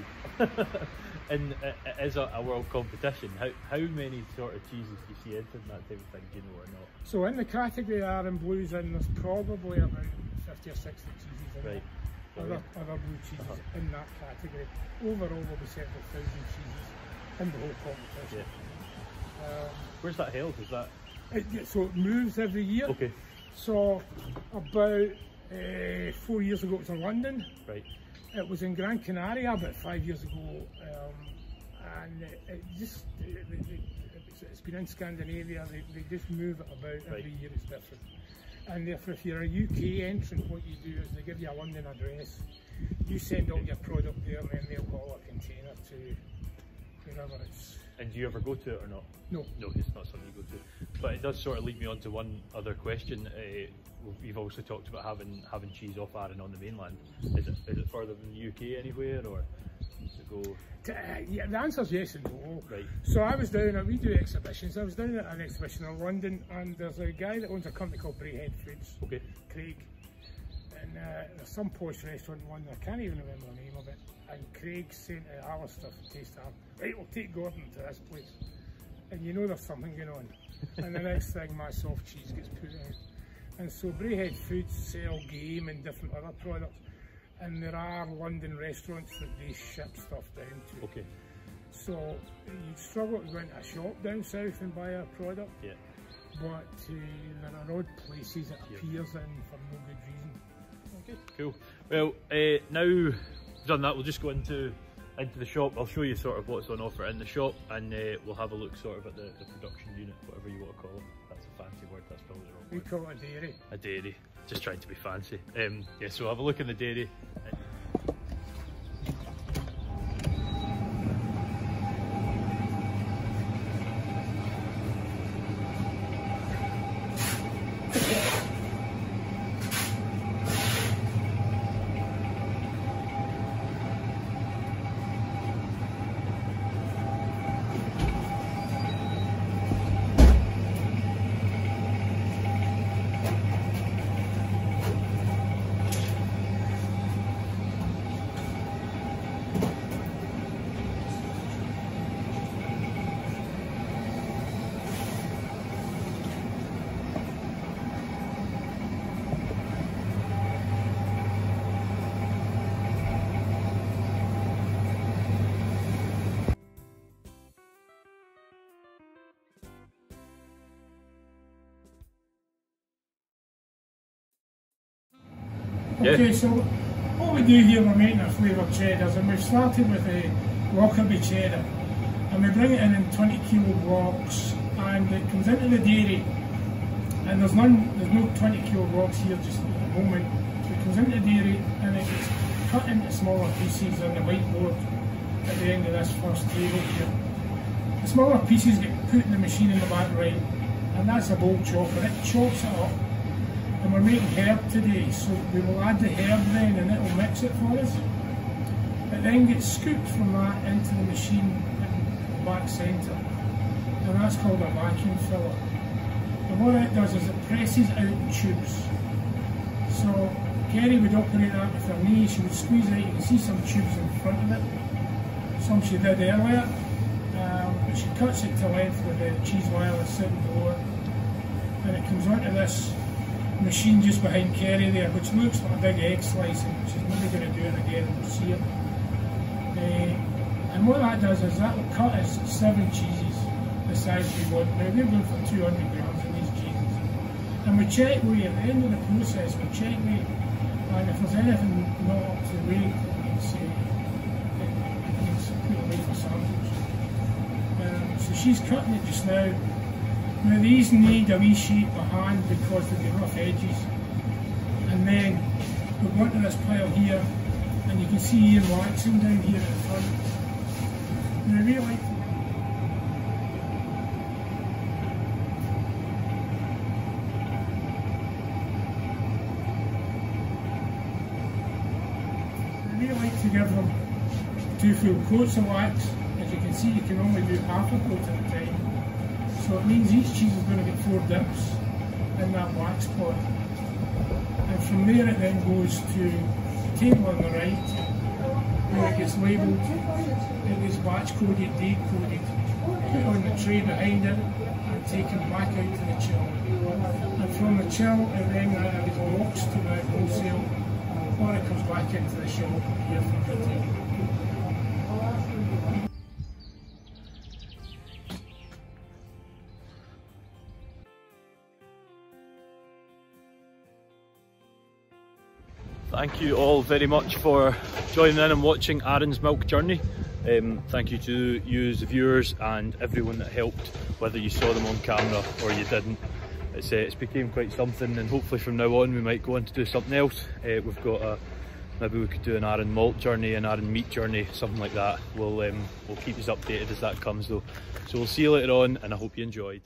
And it is a world competition. How many sort of cheeses do you see entering that type of thing, do you know, or not? So in the category Arran Blues in, there's probably about 50 or 60 cheeses in Right. there. Other blue cheeses in that category. Overall there'll be several thousand cheeses in the whole competition. Yeah. Where's that held? Is that? So it moves every year. Okay. So about 4 years ago it was in London. Right. It was in Gran Canaria about 5 years ago, and it's been in Scandinavia. They just move it about every year. It's different. And therefore, if you're a UK entrant, what you do is they give you a London address. You send all your product there, and then they'll haul a container to wherever it's. And do you ever go to it or not? No. No, it's not something you go to. But it does sort of lead me on to one other question. We've also talked about having cheese off Arran on the mainland. Is it further than the UK anywhere, or does it go? Yeah, the answer is yes and no. Right. So I was down, we do exhibitions. I was down at an exhibition in London, and there's a guy that owns a company called Brie Foods. Okay. Craig. And there's some posh restaurant in London, I can't even remember the name of it. And Craig sent Alistair from Taste Arm, right, we'll take Gordon to this place. And you know there's something going on. And the next thing, my soft cheese gets put in. And so Brie Foods sell game and different other products. And there are London restaurants that they ship stuff down to. Okay. So you'd struggle to go into a shop down south and buy a product. Yeah. But there are odd places it appears in for no good reason. Okay, cool. Well, now we've done that, we'll just go into the shop. I'll show you sort of what's on offer in the shop, and we'll have a look sort of at the production unit, whatever you want to call it. That's a fancy word, that's probably the wrong word. We call it a dairy. A dairy, just trying to be fancy. Yeah, so we'll have a look in the dairy. Okay, so what we do here, we're making our flavoured cheddars, and we've started with a Lockerbie cheddar, and we bring it in 20 kilo blocks, and it comes into the dairy, and there's no 20 kilo blocks here just at the moment. So it comes into the dairy and it gets cut into smaller pieces on the whiteboard at the end of this first table here. The smaller pieces get put in the machine in the back right, and that's a bowl chopper. It chops it up. And we're making herb today, so we will add the herb then and it will mix it for us. It then gets scooped from that into the machine in the back centre, and that's called a vacuum filler. And what it does is it presses out in tubes. So Kerry would operate that with her knee, she would squeeze it out, you can see some tubes in front of it. Some she did earlier, but she cuts it to length with the cheese wireless sitting below it. And it comes onto this machine just behind Kerry there, which looks like a big egg slicing, which she's maybe going to do it again, we'll see it. And what that does is that will cut us 7 cheeses the size we want. Now we're going for 200 grams of these cheeses. And we check weight at the end of the process, we check weight, and if there's anything not up to weight, it means put away for samples. So she's cutting it just now. Now these need a wee shape by hand because they've got rough edges. And then we'll go into this pile here, and you can see Ian waxing down here at the front. And I really like to give them 2 full coats of wax. As you can see, you can only do half a coat at a time. So it means each cheese is going to get 4 dips in that wax pot. And from there it then goes to the table on the right, When it gets labelled, it gets batch coded, date coded, put on the tray behind it and taken back out to the chill. And from the chill it then either walks to the wholesale or it comes back into the shop here for retail. Thank you all very much for joining in and watching Arran's Milk Journey. Thank you to you as the viewers and everyone that helped, whether you saw them on camera or you didn't. It's became quite something, and hopefully from now on we might go on to do something else. We've got maybe we could do an Arran Malt Journey, an Arran Meat Journey, something like that. We'll keep you updated as that comes though. So we'll see you later on, and I hope you enjoyed.